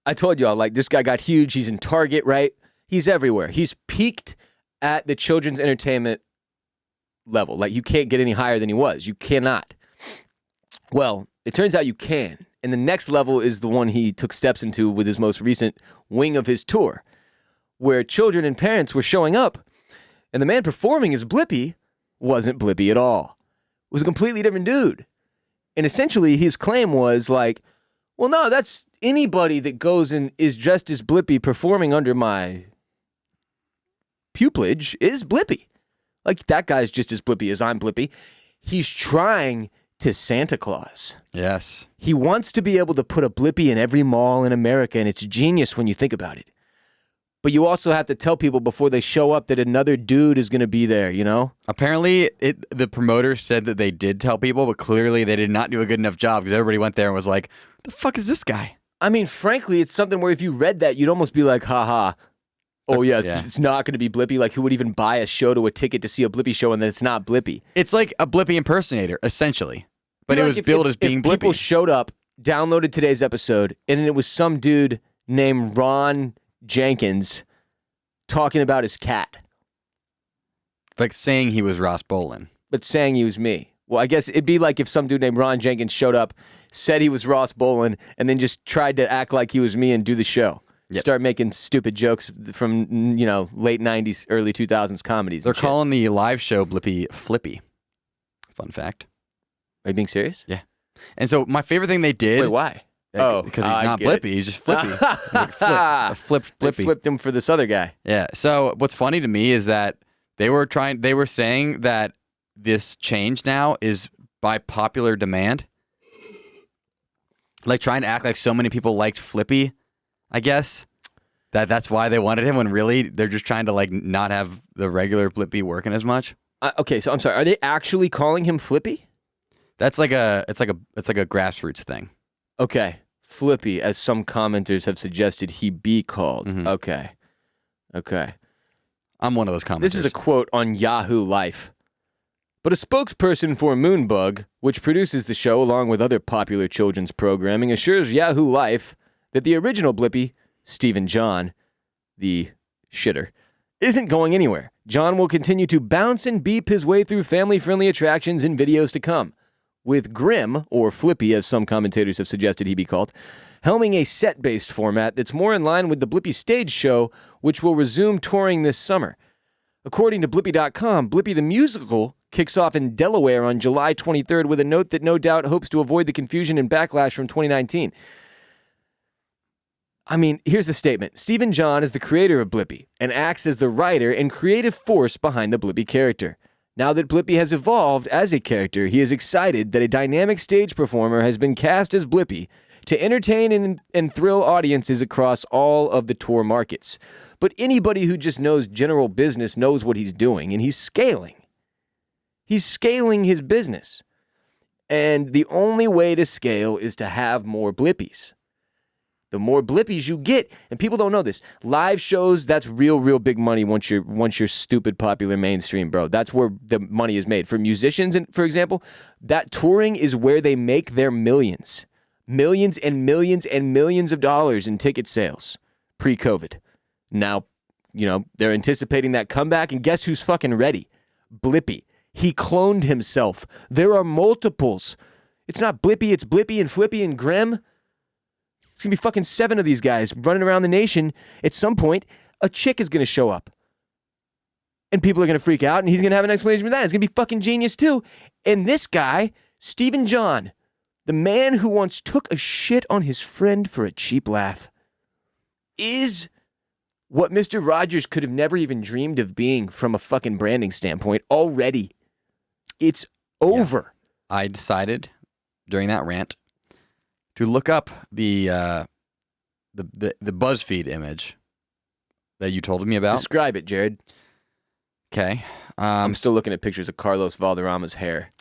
I told y'all, like, this guy got huge. He's in Target, right? He's everywhere. He's peaked at the children's entertainment level. Like, you can't get any higher than he was. You cannot. Well, it turns out you can. And the next level is the one he took steps into with his most recent wing of his tour, where children and parents were showing up, and the man performing as Blippi wasn't Blippi at all. It was a completely different dude. And essentially, his claim was like, well, no, that's anybody that goes and is dressed as Blippi performing under my pupillage is Blippi. Like, that guy's just as Blippi as I'm Blippi. He's trying to Santa Claus. Yes. He wants to be able to put a Blippi in every mall in America, and it's genius when you think about it. But you also have to tell people before they show up that another dude is going to be there, you know? Apparently, the promoter said that they did tell people, but clearly they did not do a good enough job because everybody went there and was like, what the fuck is this guy? I mean, frankly, it's something where if you read that, you'd almost be like, haha. Oh, yeah, it's not going to be Blippi. Like, who would even buy a show to a ticket to see a Blippi show and then it's not Blippi? It's like a Blippi impersonator, essentially. But it was billed as being Blippi. If people showed up, downloaded today's episode, and it was some dude named Ron Jenkins talking about his cat. Like saying he was Ross Bolen. But saying he was me. Well, I guess it'd be like if some dude named Ron Jenkins showed up, said he was Ross Bolen, and then just tried to act like he was me and do the show. Yep. Start making stupid jokes from, late 90s, early 2000s comedies. They're calling the live show Blippi Flippy. Fun fact. Are you being serious? Yeah. And so my favorite thing they did. Wait, why? Because he's not Blippi. He's just Flippy. Flipped Blippi. They flipped him for this other guy. Yeah. So what's funny to me is that they were saying that this change now is by popular demand. Like trying to act like so many people liked Flippy, I guess. That's why they wanted him when really they're just trying to like not have the regular Blippi working as much. Okay, so I'm sorry. Are they actually calling him Flippy? That's like a grassroots thing. Okay, Flippy, as some commenters have suggested he be called. Mm-hmm. Okay. I'm one of those commenters. This is a quote on Yahoo Life. But a spokesperson for Moonbug, which produces the show along with other popular children's programming, assures Yahoo Life that the original Blippi, Stephen John, the shitter, isn't going anywhere. John will continue to bounce and beep his way through family-friendly attractions in videos to come, with Grim, or Flippy as some commentators have suggested he be called, helming a set-based format that's more in line with the Blippi stage show, which will resume touring this summer. According to Blippi.com, Blippi the Musical kicks off in Delaware on July 23rd with a note that no doubt hopes to avoid the confusion and backlash from 2019. I mean, here's the statement. Stephen John is the creator of Blippi and acts as the writer and creative force behind the Blippi character. Now that Blippi has evolved as a character, he is excited that a dynamic stage performer has been cast as Blippi to entertain and thrill audiences across all of the tour markets. But anybody who just knows general business knows what he's doing, and he's scaling. He's scaling his business. And the only way to scale is to have more Blippis. The more Blippis you get, and people don't know this, live shows, that's real big money once you're stupid popular mainstream, bro. That's where the money is made. For musicians, for example, that touring is where they make their millions. Millions and millions and millions of dollars in ticket sales pre-COVID. Now, they're anticipating that comeback, and guess who's fucking ready? Blippi. He cloned himself. There are multiples. It's not Blippi, it's Blippi and Flippy and Grim. It's going to be fucking 7 of these guys running around the nation. At some point, a chick is going to show up. And people are going to freak out, and he's going to have an explanation for that. It's going to be fucking genius, too. And this guy, Stephen John, the man who once took a shit on his friend for a cheap laugh, is what Mr. Rogers could have never even dreamed of being from a fucking branding standpoint already. It's over. Yeah. I decided during that rant to look up the BuzzFeed image that you told me about. Describe it, Jared. Okay. I'm still looking at pictures of Carlos Valderrama's hair.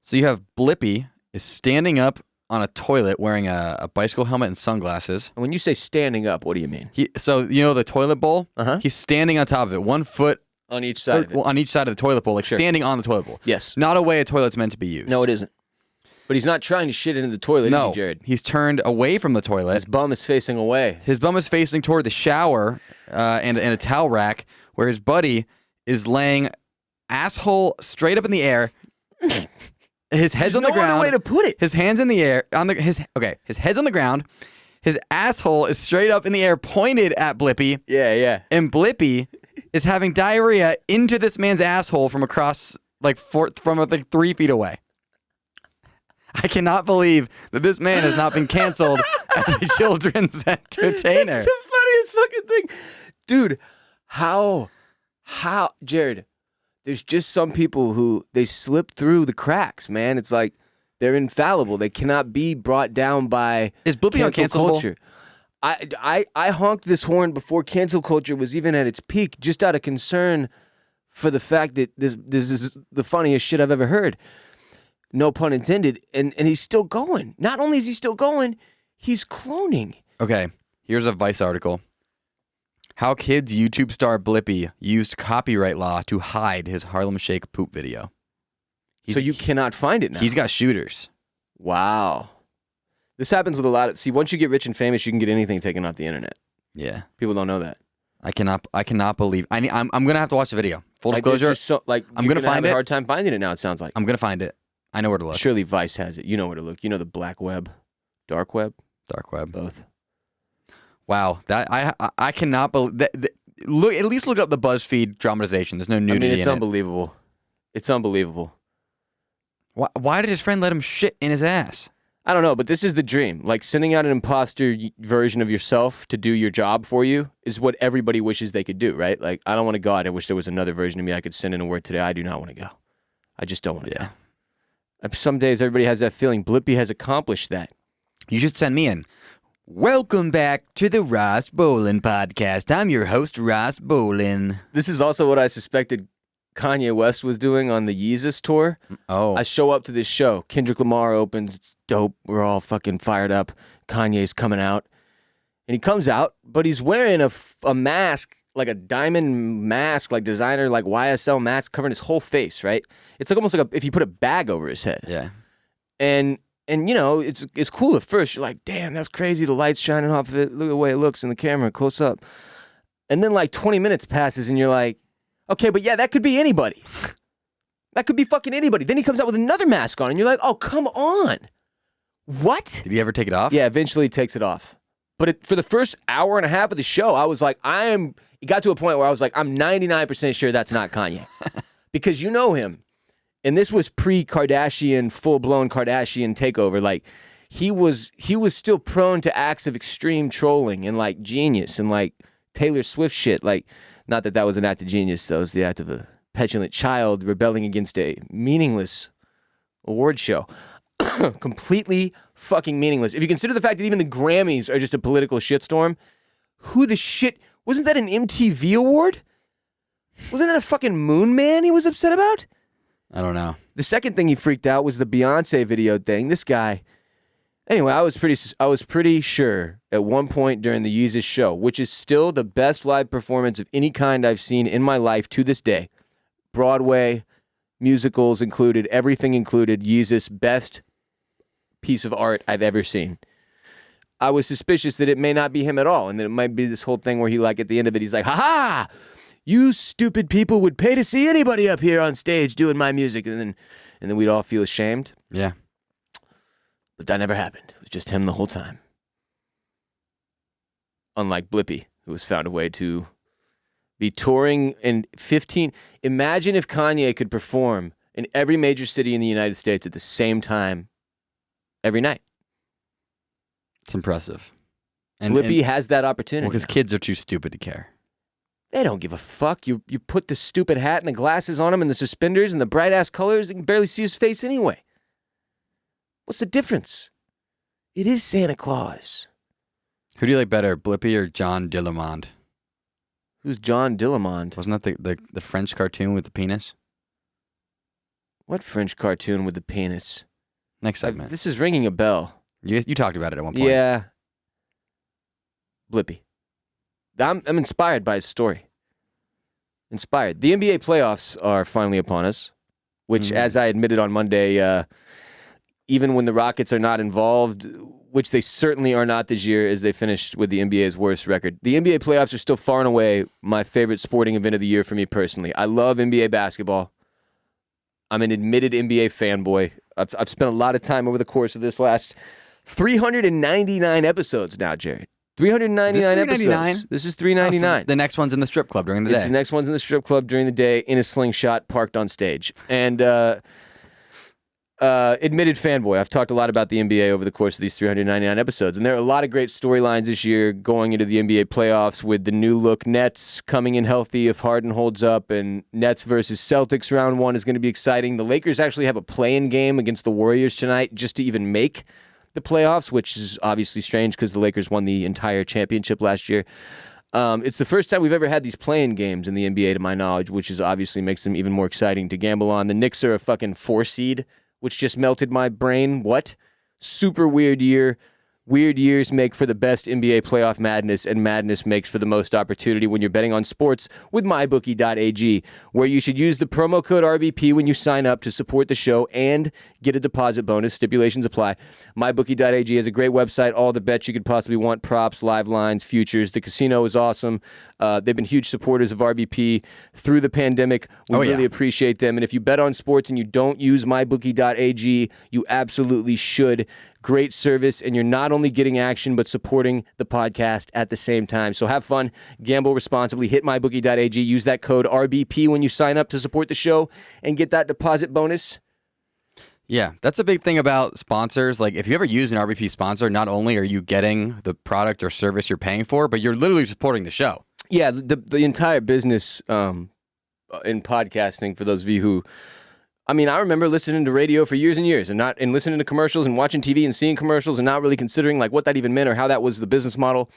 So you have Blippi is standing up on a toilet wearing a bicycle helmet and sunglasses. And when you say standing up, what do you mean? So the toilet bowl? Uh-huh. He's standing on top of it, 1 foot on each side of it. On each side of the toilet bowl, like Sure. standing on the toilet bowl. Yes. Not a way a toilet's meant to be used. No, it isn't. But he's not trying to shit into the toilet, is he, Jared? He's turned away from the toilet. His bum is facing away. His bum is facing toward the shower and a towel rack, where his buddy is laying asshole straight up in the air. His head's on the ground. No other way to put it. His hands in the air. His head's on the ground. His asshole is straight up in the air, pointed at Blippi. Yeah. And Blippi is having diarrhea into this man's asshole from across, from 3 feet away. I cannot believe that this man has not been canceled as a children's entertainer. It's the funniest fucking thing. Dude, how, Jared, there's just some people who, they slip through the cracks, man. It's like they're infallible. They cannot be brought down by Is Blippi cancel uncancelable? culture. I honked this horn before cancel culture was even at its peak, just out of concern for the fact that this is the funniest shit I've ever heard. No pun intended. And he's still going. Not only is he still going, he's cloning. Okay, here's a Vice article. How kids YouTube star Blippi used copyright law to hide his Harlem Shake poop video. So you cannot find it now. He's got shooters. Wow. This happens with a lot of... See, once you get rich and famous, you can get anything taken off the internet. Yeah. People don't know that. I cannot believe... I'm going to have to watch the video. Full disclosure. I'm going to find it. Have a hard time finding it now, it sounds like. I'm going to find it. I know where to look. Surely Vice has it. You know where to look. You know the black web, dark web? Dark web. Both. Wow. That I cannot believe... Look, at least look up the BuzzFeed dramatization. There's no nudity in it. It's unbelievable. It's unbelievable. Why did his friend let him shit in his ass? I don't know, but this is the dream. Like, sending out an imposter version of yourself to do your job for you is what everybody wishes they could do, right? Like, I don't want to go out. I wish there was another version of me I could send in a word today. I do not want to go. I just don't want to go. Some days everybody has that feeling. Blippi has accomplished that. You should send me in. Welcome back to the Ross Bolen podcast. I'm your host, Ross Bolen. This is also what I suspected Kanye West was doing on the Yeezus tour. Oh. I show up to this show. Kendrick Lamar opens. It's dope. We're all fucking fired up. Kanye's coming out. And he comes out, but he's wearing a mask, like a diamond mask, like designer, like YSL mask, covering his whole face, right? It's like almost like if you put a bag over his head. Yeah. And you know, it's cool at first. You're like, damn, that's crazy. The light's shining off of it. Look at the way it looks in the camera, close up. And then like 20 minutes passes and you're like, okay, but yeah, that could be anybody. That could be fucking anybody. Then he comes out with another mask on and you're like, oh, come on. What? Did he ever take it off? Yeah, eventually he takes it off. But for the first hour and a half of the show, I was like, it got to a point where I was like, I'm 99% sure that's not Kanye. Because you know him. And this was pre-Kardashian, full-blown Kardashian takeover. Like, he was still prone to acts of extreme trolling and, like, genius and, like, Taylor Swift shit. Like, not that was an act of genius, though. It was the act of a petulant child rebelling against a meaningless award show. Completely fucking meaningless. If you consider the fact that even the Grammys are just a political shitstorm, who the shit... Wasn't that an MTV award? Wasn't that a fucking Moon Man he was upset about? I don't know. The second thing he freaked out was the Beyonce video thing. This guy... Anyway, I was pretty sure at one point during the Yeezus show, which is still the best live performance of any kind I've seen in my life to this day. Broadway, musicals included, everything included, Yeezus, best piece of art I've ever seen. I was suspicious that it may not be him at all, and that it might be this whole thing where he, like, at the end of it, he's like, ha-ha! You stupid people would pay to see anybody up here on stage doing my music, and then we'd all feel ashamed. Yeah. But that never happened. It was just him the whole time. Unlike Blippi, who has found a way to be touring in 15... Imagine if Kanye could perform in every major city in the United States at the same time every night. It's impressive. Blippi has that opportunity. Well, because kids are too stupid to care. They don't give a fuck. You put the stupid hat and the glasses on him and the suspenders and the bright-ass colors, they can barely see his face anyway. What's the difference? It is Santa Claus. Who do you like better, Blippi or John Dillamond? Who's John Dillamond? Wasn't that the French cartoon with the penis? What French cartoon with the penis? Next segment. This is ringing a bell. You talked about it at one point. Yeah. Blippi. I'm inspired by his story. Inspired. The NBA playoffs are finally upon us, which, as I admitted on Monday, even when the Rockets are not involved, which they certainly are not this year as they finished with the NBA's worst record. The NBA playoffs are still far and away my favorite sporting event of the year for me personally. I love NBA basketball. I'm an admitted NBA fanboy. I've spent a lot of time over the course of this last 399 episodes now, Jared. 399 episodes. This is 399. So the next one's in the strip club during the day. The next one's in the strip club during the day in a slingshot parked on stage. And admitted fanboy. I've talked a lot about the NBA over the course of these 399 episodes, and there are a lot of great storylines this year going into the NBA playoffs with the new look Nets coming in healthy if Harden holds up, and Nets versus Celtics round 1 is going to be exciting. The Lakers actually have a play-in game against the Warriors tonight just to even make the playoffs, which is obviously strange because the Lakers won the entire championship last year. It's the first time we've ever had these play-in games in the NBA, to my knowledge, which is obviously makes them even more exciting to gamble on. The Knicks are a fucking 4 seed, which just melted my brain. What? Super weird year. Weird years make for the best NBA playoff madness, and madness makes for the most opportunity when you're betting on sports with MyBookie.ag, where you should use the promo code RBP when you sign up to support the show and get a deposit bonus. Stipulations apply. MyBookie.ag is a great website. All the bets you could possibly want, props, live lines, futures. The casino is awesome. They've been huge supporters of RBP through the pandemic. We really appreciate them. And if you bet on sports and you don't use MyBookie.ag, you absolutely should. Great service, and you're not only getting action, but supporting the podcast at the same time. So have fun, gamble responsibly, hit mybookie.ag, use that code RBP when you sign up to support the show, and get that deposit bonus. Yeah, that's a big thing about sponsors. Like, if you ever use an RBP sponsor, not only are you getting the product or service you're paying for, but you're literally supporting the show. Yeah, the entire business in podcasting, for those of you who... I mean, I remember listening to radio for years and years and listening to commercials and watching TV and seeing commercials and not really considering like what that even meant or how that was the business model.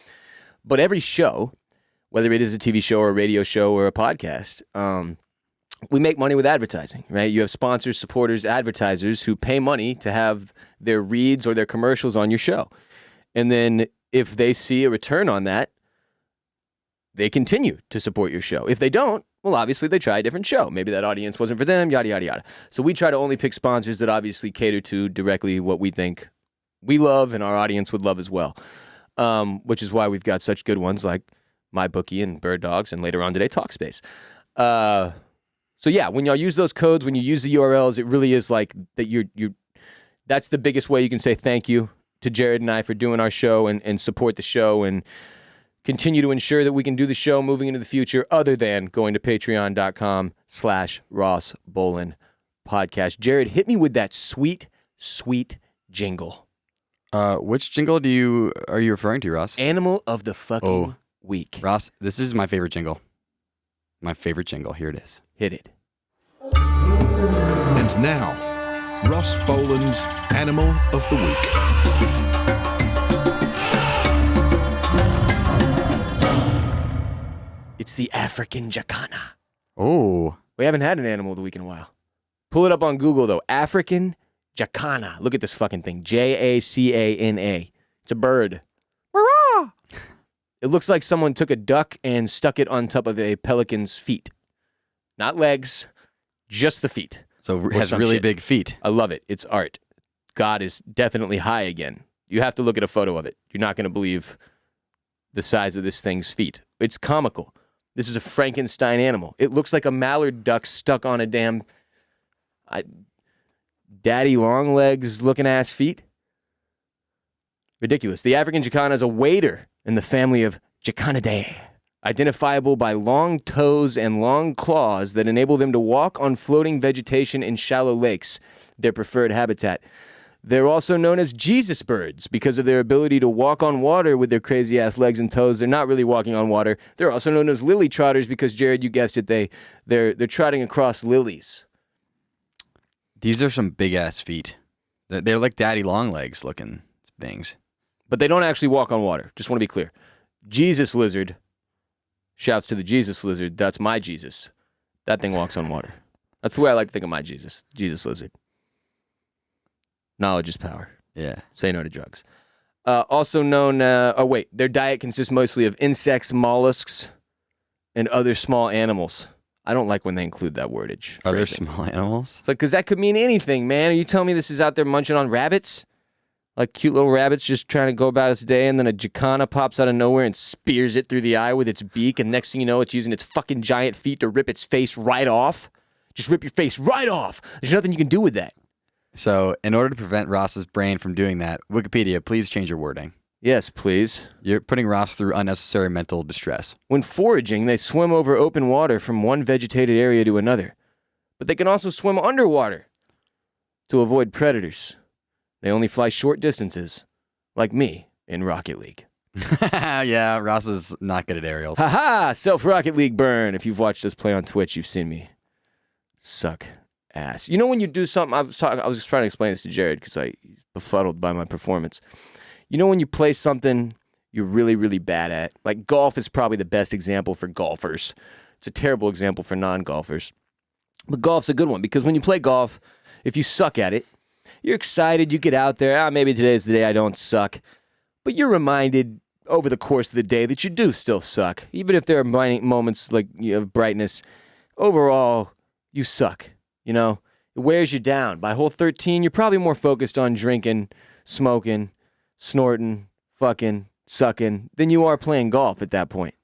But every show, whether it is a TV show or a radio show or a podcast, we make money with advertising, right? You have sponsors, supporters, advertisers who pay money to have their reads or their commercials on your show. And then if they see a return on that, they continue to support your show. If they don't, well, obviously, they try a different show. Maybe that audience wasn't for them, yada, yada, yada. So we try to only pick sponsors that obviously cater to directly what we think we love and our audience would love as well, which is why we've got such good ones like MyBookie and Birddogs and later on today, Talkspace. So, yeah, when y'all use those codes, when you use the URLs, it really is like that that's the biggest way you can say thank you to Jared and I for doing our show and support the show and continue to ensure that we can do the show moving into the future other than going to patreon.com/Ross Bolen podcast. Jared, hit me with that sweet, sweet jingle. Which jingle are you referring to, Ross? Animal of the fucking week. Ross, this is my favorite jingle. My favorite jingle. Here it is. Hit it. And now, Ross Bolen's Animal of the Week. It's the African jacana. Oh. We haven't had an animal of the week in a while. Pull it up on Google, though. African jacana. Look at this fucking thing. Jacana. It's a bird. It looks like someone took a duck and stuck it on top of a pelican's feet. Not legs, just the feet. So it has really big feet. I love it. It's art. God is definitely high again. You have to look at a photo of it. You're not going to believe the size of this thing's feet. It's comical. This is a Frankenstein animal. It looks like a mallard duck stuck on a damn daddy long legs looking ass feet. Ridiculous. The African jacana is a wader in the family of Jacanidae, identifiable by long toes and long claws that enable them to walk on floating vegetation in shallow lakes, their preferred habitat. They're also known as Jesus birds because of their ability to walk on water with their crazy-ass legs and toes. They're not really walking on water. They're also known as lily trotters because, Jared, you guessed it, they're trotting across lilies. These are some big-ass feet. They're like daddy long legs looking things. But they don't actually walk on water. Just want to be clear. Jesus lizard, shouts to the Jesus lizard, that's my Jesus. That thing walks on water. That's the way I like to think of my Jesus. Jesus lizard. Knowledge is power. Yeah. Say no to drugs. Also known, their diet consists mostly of insects, mollusks, and other small animals. I don't like when they include that wordage. Other small animals? It's like, because that could mean anything, man. Are you telling me this is out there munching on rabbits? Like cute little rabbits just trying to go about its day, and then a jacana pops out of nowhere and spears it through the eye with its beak, and next thing you know, it's using its fucking giant feet to rip its face right off. Just rip your face right off. There's nothing you can do with that. So, in order to prevent Ross's brain from doing that, Wikipedia, please change your wording. Yes, please. You're putting Ross through unnecessary mental distress. When foraging, they swim over open water from one vegetated area to another. But they can also swim underwater to avoid predators. They only fly short distances, like me in Rocket League. Yeah, Ross is not good at aerials. Ha-ha! Self-Rocket League burn. If you've watched us play on Twitch, you've seen me suck ass. You know when you do something, I was just trying to explain this to Jared because he's befuddled by my performance. You know when you play something you're really, really bad at? Like golf is probably the best example for golfers. It's a terrible example for non-golfers. But golf's a good one because when you play golf, if you suck at it, you're excited, you get out there, maybe today's the day I don't suck. But you're reminded over the course of the day that you do still suck. Even if there are moments like of brightness, overall, you suck. You know, it wears you down. By hole 13, you're probably more focused on drinking, smoking, snorting, fucking, sucking than you are playing golf at that point,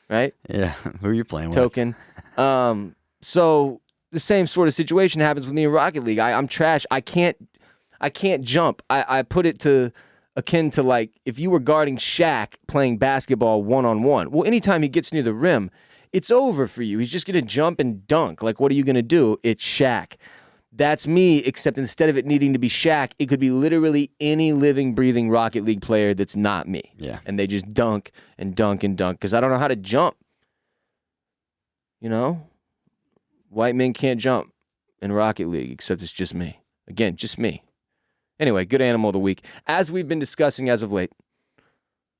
right? Yeah, who are you playing with? Token. So the same sort of situation happens with me in Rocket League. I'm trash. I can't jump. I put it to akin to like if you were guarding Shaq playing basketball one-on-one. Well, anytime he gets near the rim, it's over for you. He's just going to jump and dunk. Like, what are you going to do? It's Shaq. That's me, except instead of it needing to be Shaq, it could be literally any living, breathing Rocket League player that's not me. Yeah. And they just dunk and dunk and dunk because I don't know how to jump. You know? White men can't jump in Rocket League, except it's just me. Again, just me. Anyway, good animal of the week. As we've been discussing as of late,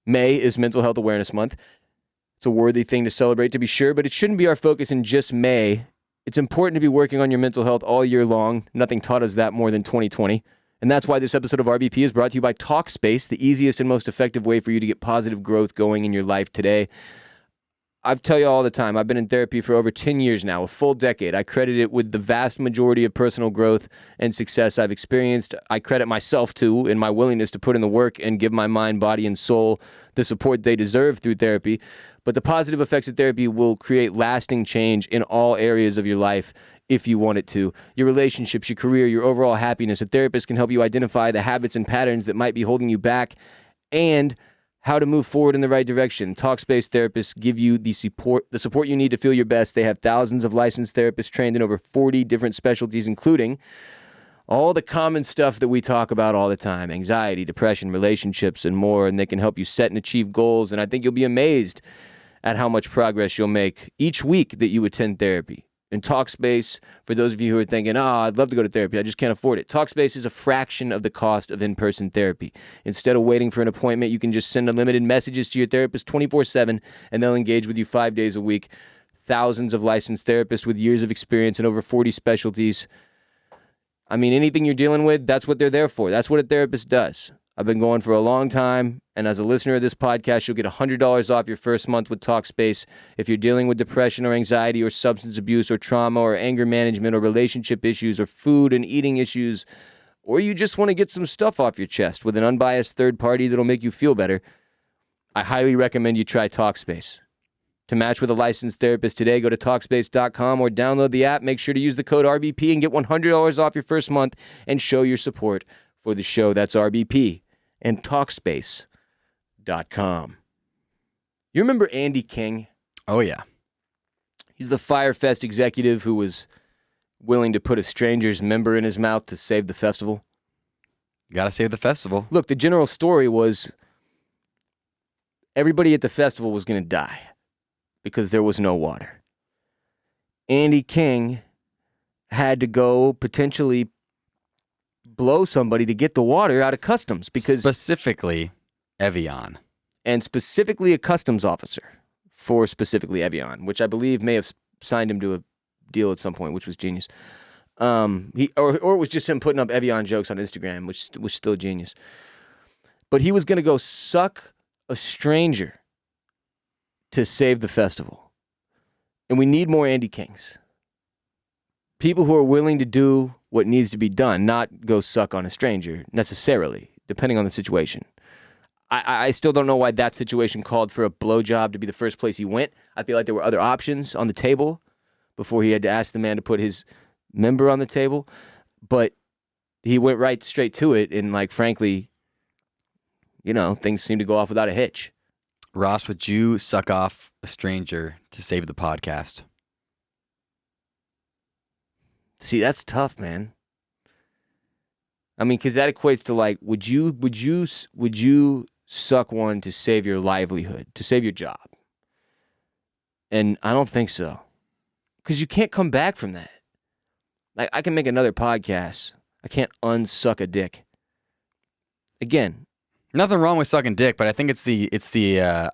May is Mental Health Awareness Month. It's a worthy thing to celebrate, to be sure, but it shouldn't be our focus in just May. It's important to be working on your mental health all year long. Nothing taught us that more than 2020. And that's why this episode of RBP is brought to you by Talkspace, the easiest and most effective way for you to get positive growth going in your life today. I tell you all the time, I've been in therapy for over 10 years now, a full decade. I credit it with the vast majority of personal growth and success I've experienced. I credit myself, too, in my willingness to put in the work and give my mind, body, and soul the support they deserve through therapy. But the positive effects of therapy will create lasting change in all areas of your life if you want it to. Your relationships, your career, your overall happiness. A therapist can help you identify the habits and patterns that might be holding you back and how to move forward in the right direction. Talkspace therapists give you the support you need to feel your best. They have thousands of licensed therapists trained in over 40 different specialties, including all the common stuff that we talk about all the time: anxiety, depression, relationships, and more. And they can help you set and achieve goals. And I think you'll be amazed at how much progress you'll make each week that you attend therapy. And Talkspace, for those of you who are thinking, I'd love to go to therapy, I just can't afford it. Talkspace is a fraction of the cost of in-person therapy. Instead of waiting for an appointment, you can just send unlimited messages to your therapist 24/7, and they'll engage with you 5 days a week. Thousands of licensed therapists with years of experience and over 40 specialties. I mean, anything you're dealing with, that's what they're there for. That's what a therapist does. I've been going for a long time, and as a listener of this podcast, you'll get $100 off your first month with Talkspace. If you're dealing with depression or anxiety or substance abuse or trauma or anger management or relationship issues or food and eating issues, or you just want to get some stuff off your chest with an unbiased third party that'll make you feel better, I highly recommend you try Talkspace. To match with a licensed therapist today, go to Talkspace.com or download the app. Make sure to use the code RBP and get $100 off your first month and show your support for the show. That's RBP. And Talkspace.com. You remember Andy King? Oh, yeah. He's the Fyre Fest executive who was willing to put a stranger's member in his mouth to save the festival. Gotta save the festival. Look, the general story was everybody at the festival was going to die because there was no water. Andy King had to go potentially blow somebody to get the water out of customs because Specifically, Evian. And specifically a customs officer for specifically Evian, which I believe may have signed him to a deal at some point, which was genius. Or it was just him putting up Evian jokes on Instagram, which was still genius. But he was going to go suck a stranger to save the festival. And we need more Andy Kings. People who are willing to do what needs to be done, not go suck on a stranger necessarily. depending on the situation. I still don't know why that situation called for a blowjob to be the first place he went. I feel like there were other options on the table before he had to ask the man to put his member on the table. But he went right straight to it, and, like, frankly, you know, things seem to go off without a hitch. Ross, would you suck off a stranger to save the podcast? See, that's tough, man. I mean, because that equates to, like, would you suck one to save your livelihood, to save your job? And I don't think so, because you can't come back from that. Like, I can make another podcast. I can't unsuck a dick. Again, nothing wrong with sucking dick, but I think it's the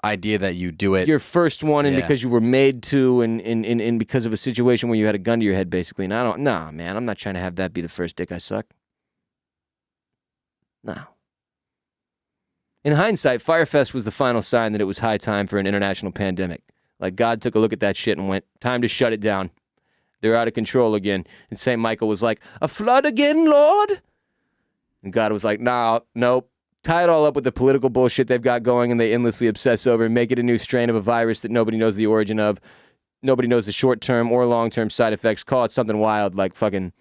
idea that you do it. your first one, and Yeah. because you were made to, and because of a situation where you had a gun to your head, basically. And nah, man, I'm not trying to have that be the first dick I suck. No. In hindsight, Firefest was the final sign that it was high time for an international pandemic. Like, God took a look at that shit and went, time to shut it down. They're out of control again. And St. Michael was like, a flood again, Lord? And God was like, nah, nope. Tie it all up with the political bullshit they've got going, and they endlessly obsess over, and make it a new strain of a virus that nobody knows the origin of. Nobody knows the short-term or long-term side effects. Call it something wild like fucking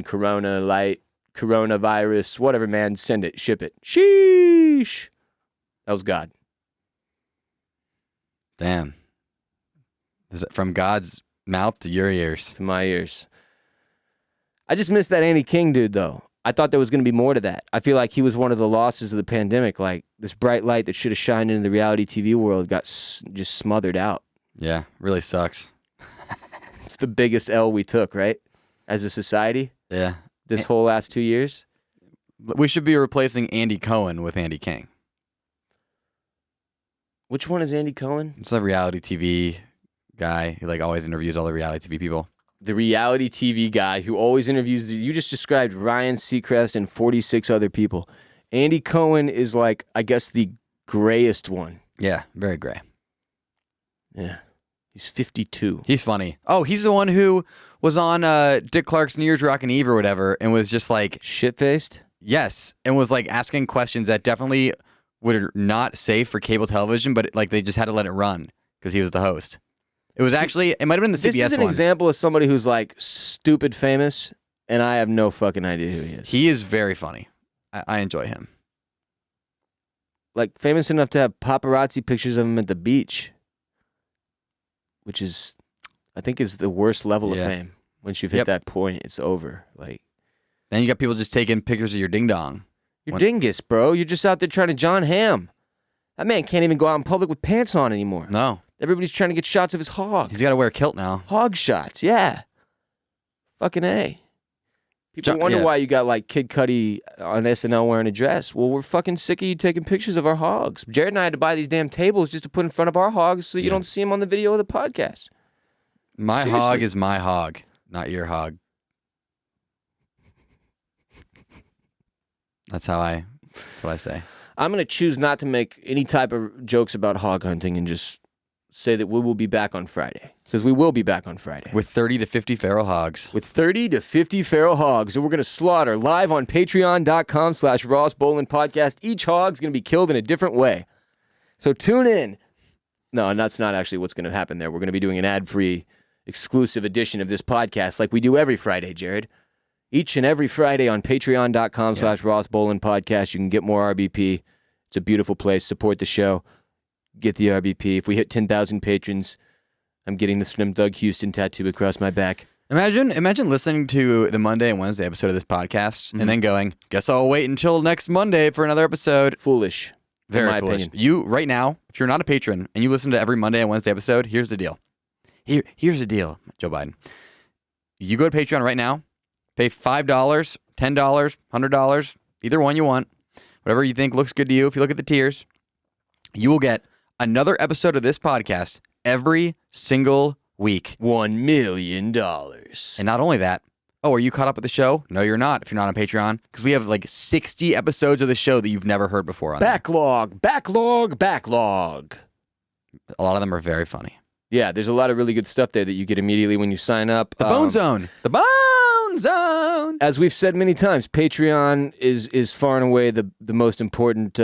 Corona Light, coronavirus, whatever, man. Send it, ship it. Sheesh. That was God. Damn. Is it from God's mouth to your ears? To my ears. I just missed that Andy King dude, though. I thought there was going to be more to that. I feel like he was one of the losses of the pandemic. Like, this bright light that should have shined into the reality TV world got just smothered out. Yeah, really sucks. It's the biggest L we took, right? As a society, Yeah. this whole last 2 years. We should be replacing Andy Cohen with Andy King. Which one is Andy Cohen? It's a reality TV guy who, like, always interviews all the reality TV people. The reality TV guy who always interviews. You just described Ryan Seacrest and 46 other people. Andy Cohen is, like, I guess, the grayest one. Yeah, very gray. Yeah. He's 52. He's funny. Oh, he's the one who was on Dick Clark's New Year's Rockin' Eve or whatever, and was just like, Shit-faced? yes, and was like asking questions that definitely were not safe for cable television, but like they just had to let it run because he was the host. It was actually, it might have been the CBS This is an one. example of somebody who's, like, stupid famous, and I have no fucking idea who he is. He is very funny. I enjoy him. Like, famous enough to have paparazzi pictures of him at the beach, which is, I think, is the worst level of Yeah. fame. Once you've hit Yep. that point, it's over. Like, Then you got people just taking pictures of your ding dong. you're When- dingus, bro. You're just out there trying to John Hamm. That man can't even go out in public with pants on anymore. No, Everybody's trying to get shots of his hog. he's got to wear a kilt now. Hog shots, yeah. Fucking A. People wonder why you got, like, Kid Cudi on SNL wearing a dress. Well, we're fucking sick of you taking pictures of our hogs. Jared and I had to buy these damn tables just to put in front of our hogs so you don't see them on the video of the podcast. My Seriously. hog is my hog, not your hog. That's what I say. I'm going to choose not to make any type of jokes about hog hunting and just say that we will be back on Friday. Because we will be back on Friday. With 30 to 50 feral hogs. With 30 to 50 feral hogs that we're going to slaughter live on patreon.com/Ross Bolen Podcast. Each hog's going to be killed in a different way. So tune in. No, and that's not actually what's going to happen there. We're going to be doing an ad-free exclusive edition of this podcast like we do every Friday, Jared. Each and every Friday on patreon.com/Ross Bolen Podcast. You can get more RBP. It's a beautiful place. Support the show. Get the RBP. If we hit 10,000 patrons, I'm getting the Slim Thug Houston tattoo across my back. Imagine listening to the Monday and Wednesday episode of this podcast and then going, guess I'll wait until next Monday for another episode. Foolish. Very in my foolish. opinion. You, right now, if you're not a patron and you listen to every Monday and Wednesday episode, here's the deal. Here's the deal, Joe Biden. You go to Patreon right now, pay $5, $10, $100, either one you want, whatever you think looks good to you. If you look at the tiers, you will get another episode of this podcast every single week. $1 million. And not only that, are you caught up with the show? No, you're not if you're not on Patreon, because we have like 60 episodes of the show that you've never heard before on there. Backlog. A lot of them are very funny. Yeah, there's a lot of really good stuff there that you get immediately when you sign up. The Bone Zone. The Bone Fun Zone. As we've said many times, Patreon is far and away the most important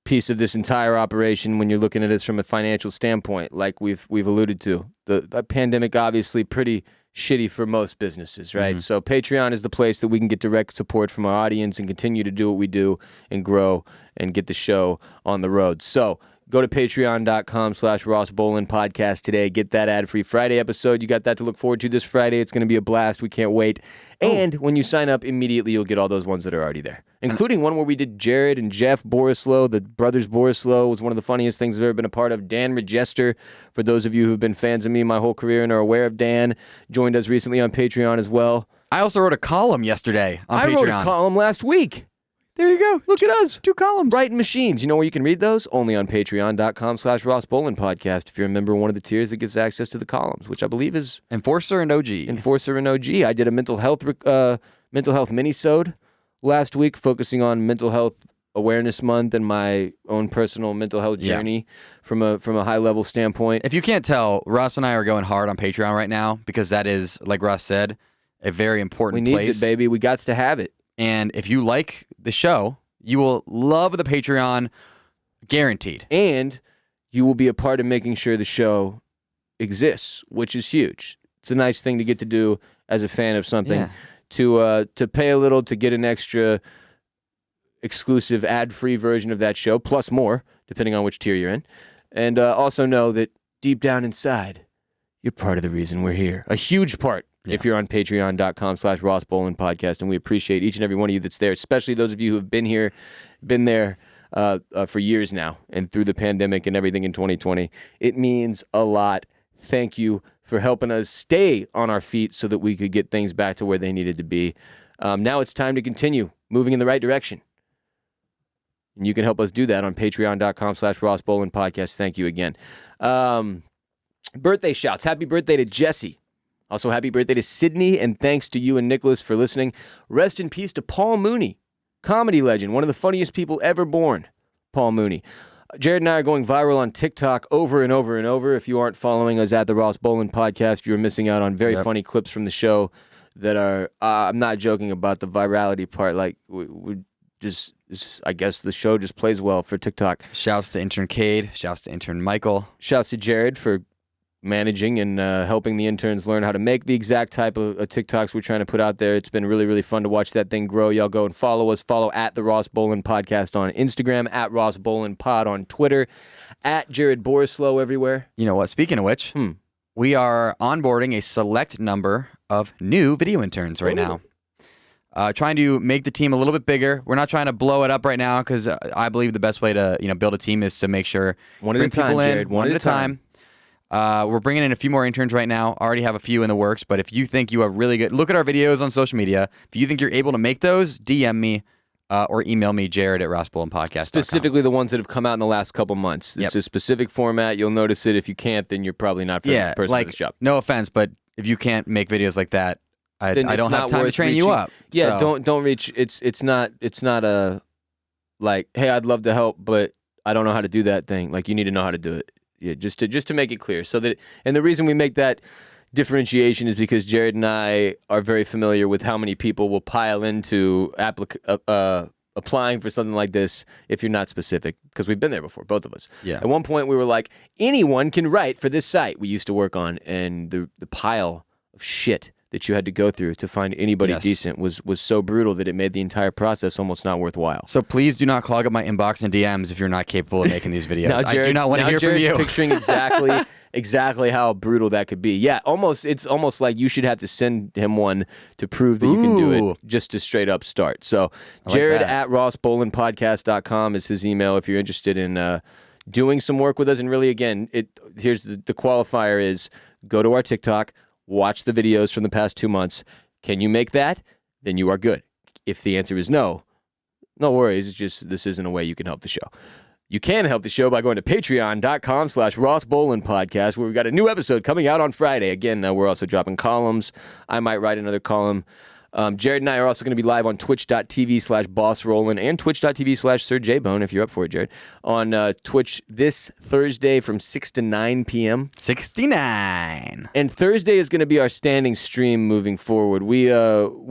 piece of this entire operation when you're looking at this from a financial standpoint, like we've alluded to. The pandemic obviously pretty shitty for most businesses, right? Mm-hmm. So Patreon is the place that we can get direct support from our audience and continue to do what we do and grow and get the show on the road. So go to patreon.com/Ross Bolen podcast today. Get that ad-free Friday episode. You got that to look forward to this Friday. It's going to be a blast. We can't wait. And when you sign up, immediately you'll get all those ones that are already there, including one where we did Jared and Jeff Borislow. The brothers Borislow was one of the funniest things I've ever been a part of. Dan Regester, for those of you who've been fans of me my whole career and are aware of Dan, joined us recently on Patreon as well. I also wrote a column yesterday on Patreon. I wrote a column last week. There you go. Look at us. 2 columns. Writing machines. You know where you can read those? Only on patreon.com/Ross Bolen podcast. If you're a member of one of the tiers that gets access to the columns, which I believe is Enforcer and OG. Enforcer and OG. I did a mental health mini-sode last week focusing on mental health awareness month and my own personal mental health journey from a high level standpoint. If you can't tell, Ross and I are going hard on Patreon right now because that is, like Ross said, a very important place. We need it, baby. We got to have it. And if you like the show, you will love the Patreon, guaranteed. And you will be a part of making sure the show exists, which is huge. It's a nice thing to get to do as a fan of something, to pay a little to get an extra exclusive ad-free version of that show, plus more, depending on which tier you're in. And also know that deep down inside, you're part of the reason we're here. A huge part. If you're on patreon.com/Ross Bolen podcast, and we appreciate each and every one of you that's there, especially those of you who have been there for years now and through the pandemic and everything in 2020. It means a lot. Thank you for helping us stay on our feet so that we could get things back to where they needed to be. Now it's time to continue moving in the right direction. And you can help us do that on patreon.com/Ross Bolen podcast. Thank you again. Birthday shouts. Happy birthday to Jesse. Also, happy birthday to Sydney, and thanks to you and Nicholas for listening. Rest in peace to Paul Mooney, comedy legend, one of the funniest people ever born, Paul Mooney. Jared and I are going viral on TikTok over and over and over. If you aren't following us at the Ross Bolen podcast, you're missing out on very funny clips from the show that are, I'm not joking about the virality part, like, we just, I guess the show just plays well for TikTok. Shouts to intern Cade, shouts to intern Michael. Shouts to Jared for managing and helping the interns learn how to make the exact type of TikToks we're trying to put out there. It's been really, really fun to watch that thing grow. Y'all go and follow us. Follow at the Ross Bolen podcast on Instagram, at Ross Bolen pod on Twitter, at Jared Borislow everywhere. You know what? Speaking of which, we are onboarding a select number of new video interns right now. Trying to make the team a little bit bigger. We're not trying to blow it up right now because I believe the best way to build a team is to make sure one at a time, Jared. One at a time. We're bringing in a few more interns right now. Already have a few in the works, but if you think you are really good, look at our videos on social media. If you think you're able to make those, DM me or email me, Jared at rossbolenpodcast.com. Specifically the ones that have come out in the last couple months. It's a specific format. You'll notice it. If you can't, then you're probably not for the person for this job. No offense, but if you can't make videos like that, I don't have time to train you up. Yeah, so. Don't reach. It's not a like, hey, I'd love to help, but I don't know how to do that thing. Like, you need to know how to do it. Yeah, just to make it clear. So that, and the reason we make that differentiation is because Jared and I are very familiar with how many people will pile into applying for something like this if you're not specific, because we've been there before, both of us. Yeah. At one point we were like, anyone can write for this site we used to work on, and the pile of shit that you had to go through to find anybody decent was so brutal that it made the entire process almost not worthwhile. So please do not clog up my inbox and DMs if you're not capable of making these videos. I do not want to hear from you. Picturing exactly how brutal that could be. Yeah, it's almost like you should have to send him one to prove that you can do it, just to straight up start. So Jared at rossbolenpodcast.com is his email if you're interested in doing some work with us. And really, again, here's the qualifier is go to our TikTok, watch the videos from the past 2 months. Can you make that? Then you are good. If the answer is no worries. It's just this isn't a way you can help the show. You can help the show by going to patreon.com/Ross Bolen podcast, where we've got a new episode coming out on Friday. Again, we're also dropping columns. I might write another column Jared and I are also going to be live on twitch.tv/bossrollin and twitch.tv/SirJBone, if you're up for it, Jared, on Twitch this Thursday from 6 to 9 p.m. 69. And Thursday is going to be our standing stream moving forward. We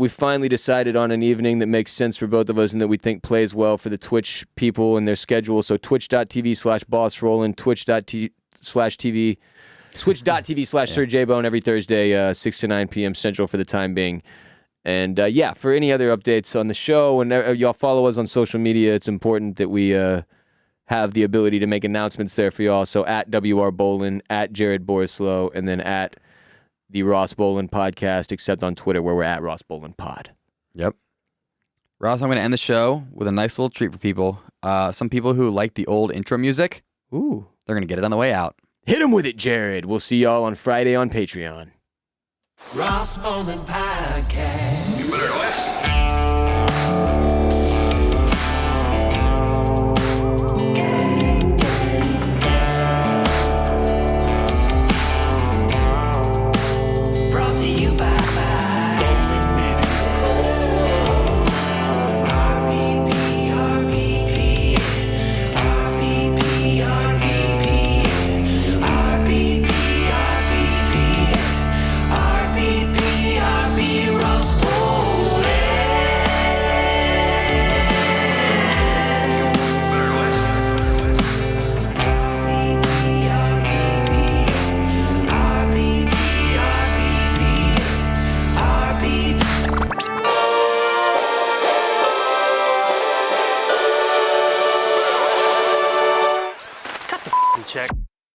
finally decided on an evening that makes sense for both of us and that we think plays well for the Twitch people and their schedule. So twitch.tv/bossrollin, twitch.tv/SirJBone every Thursday, 6 to 9 p.m. Central for the time being. And for any other updates on the show, and y'all follow us on social media, it's important that we have the ability to make announcements there for y'all. So at WR Bolen, at Jared Borislow, and then at the Ross Bolen Podcast, except on Twitter where we're at Ross Bolen Pod. Yep. Ross, I'm going to end the show with a nice little treat for people. Some people who like the old intro music, Ooh. they're going to get it on the way out. Hit him with it, Jared. We'll see y'all on Friday on Patreon. Ross Bolen Podcast.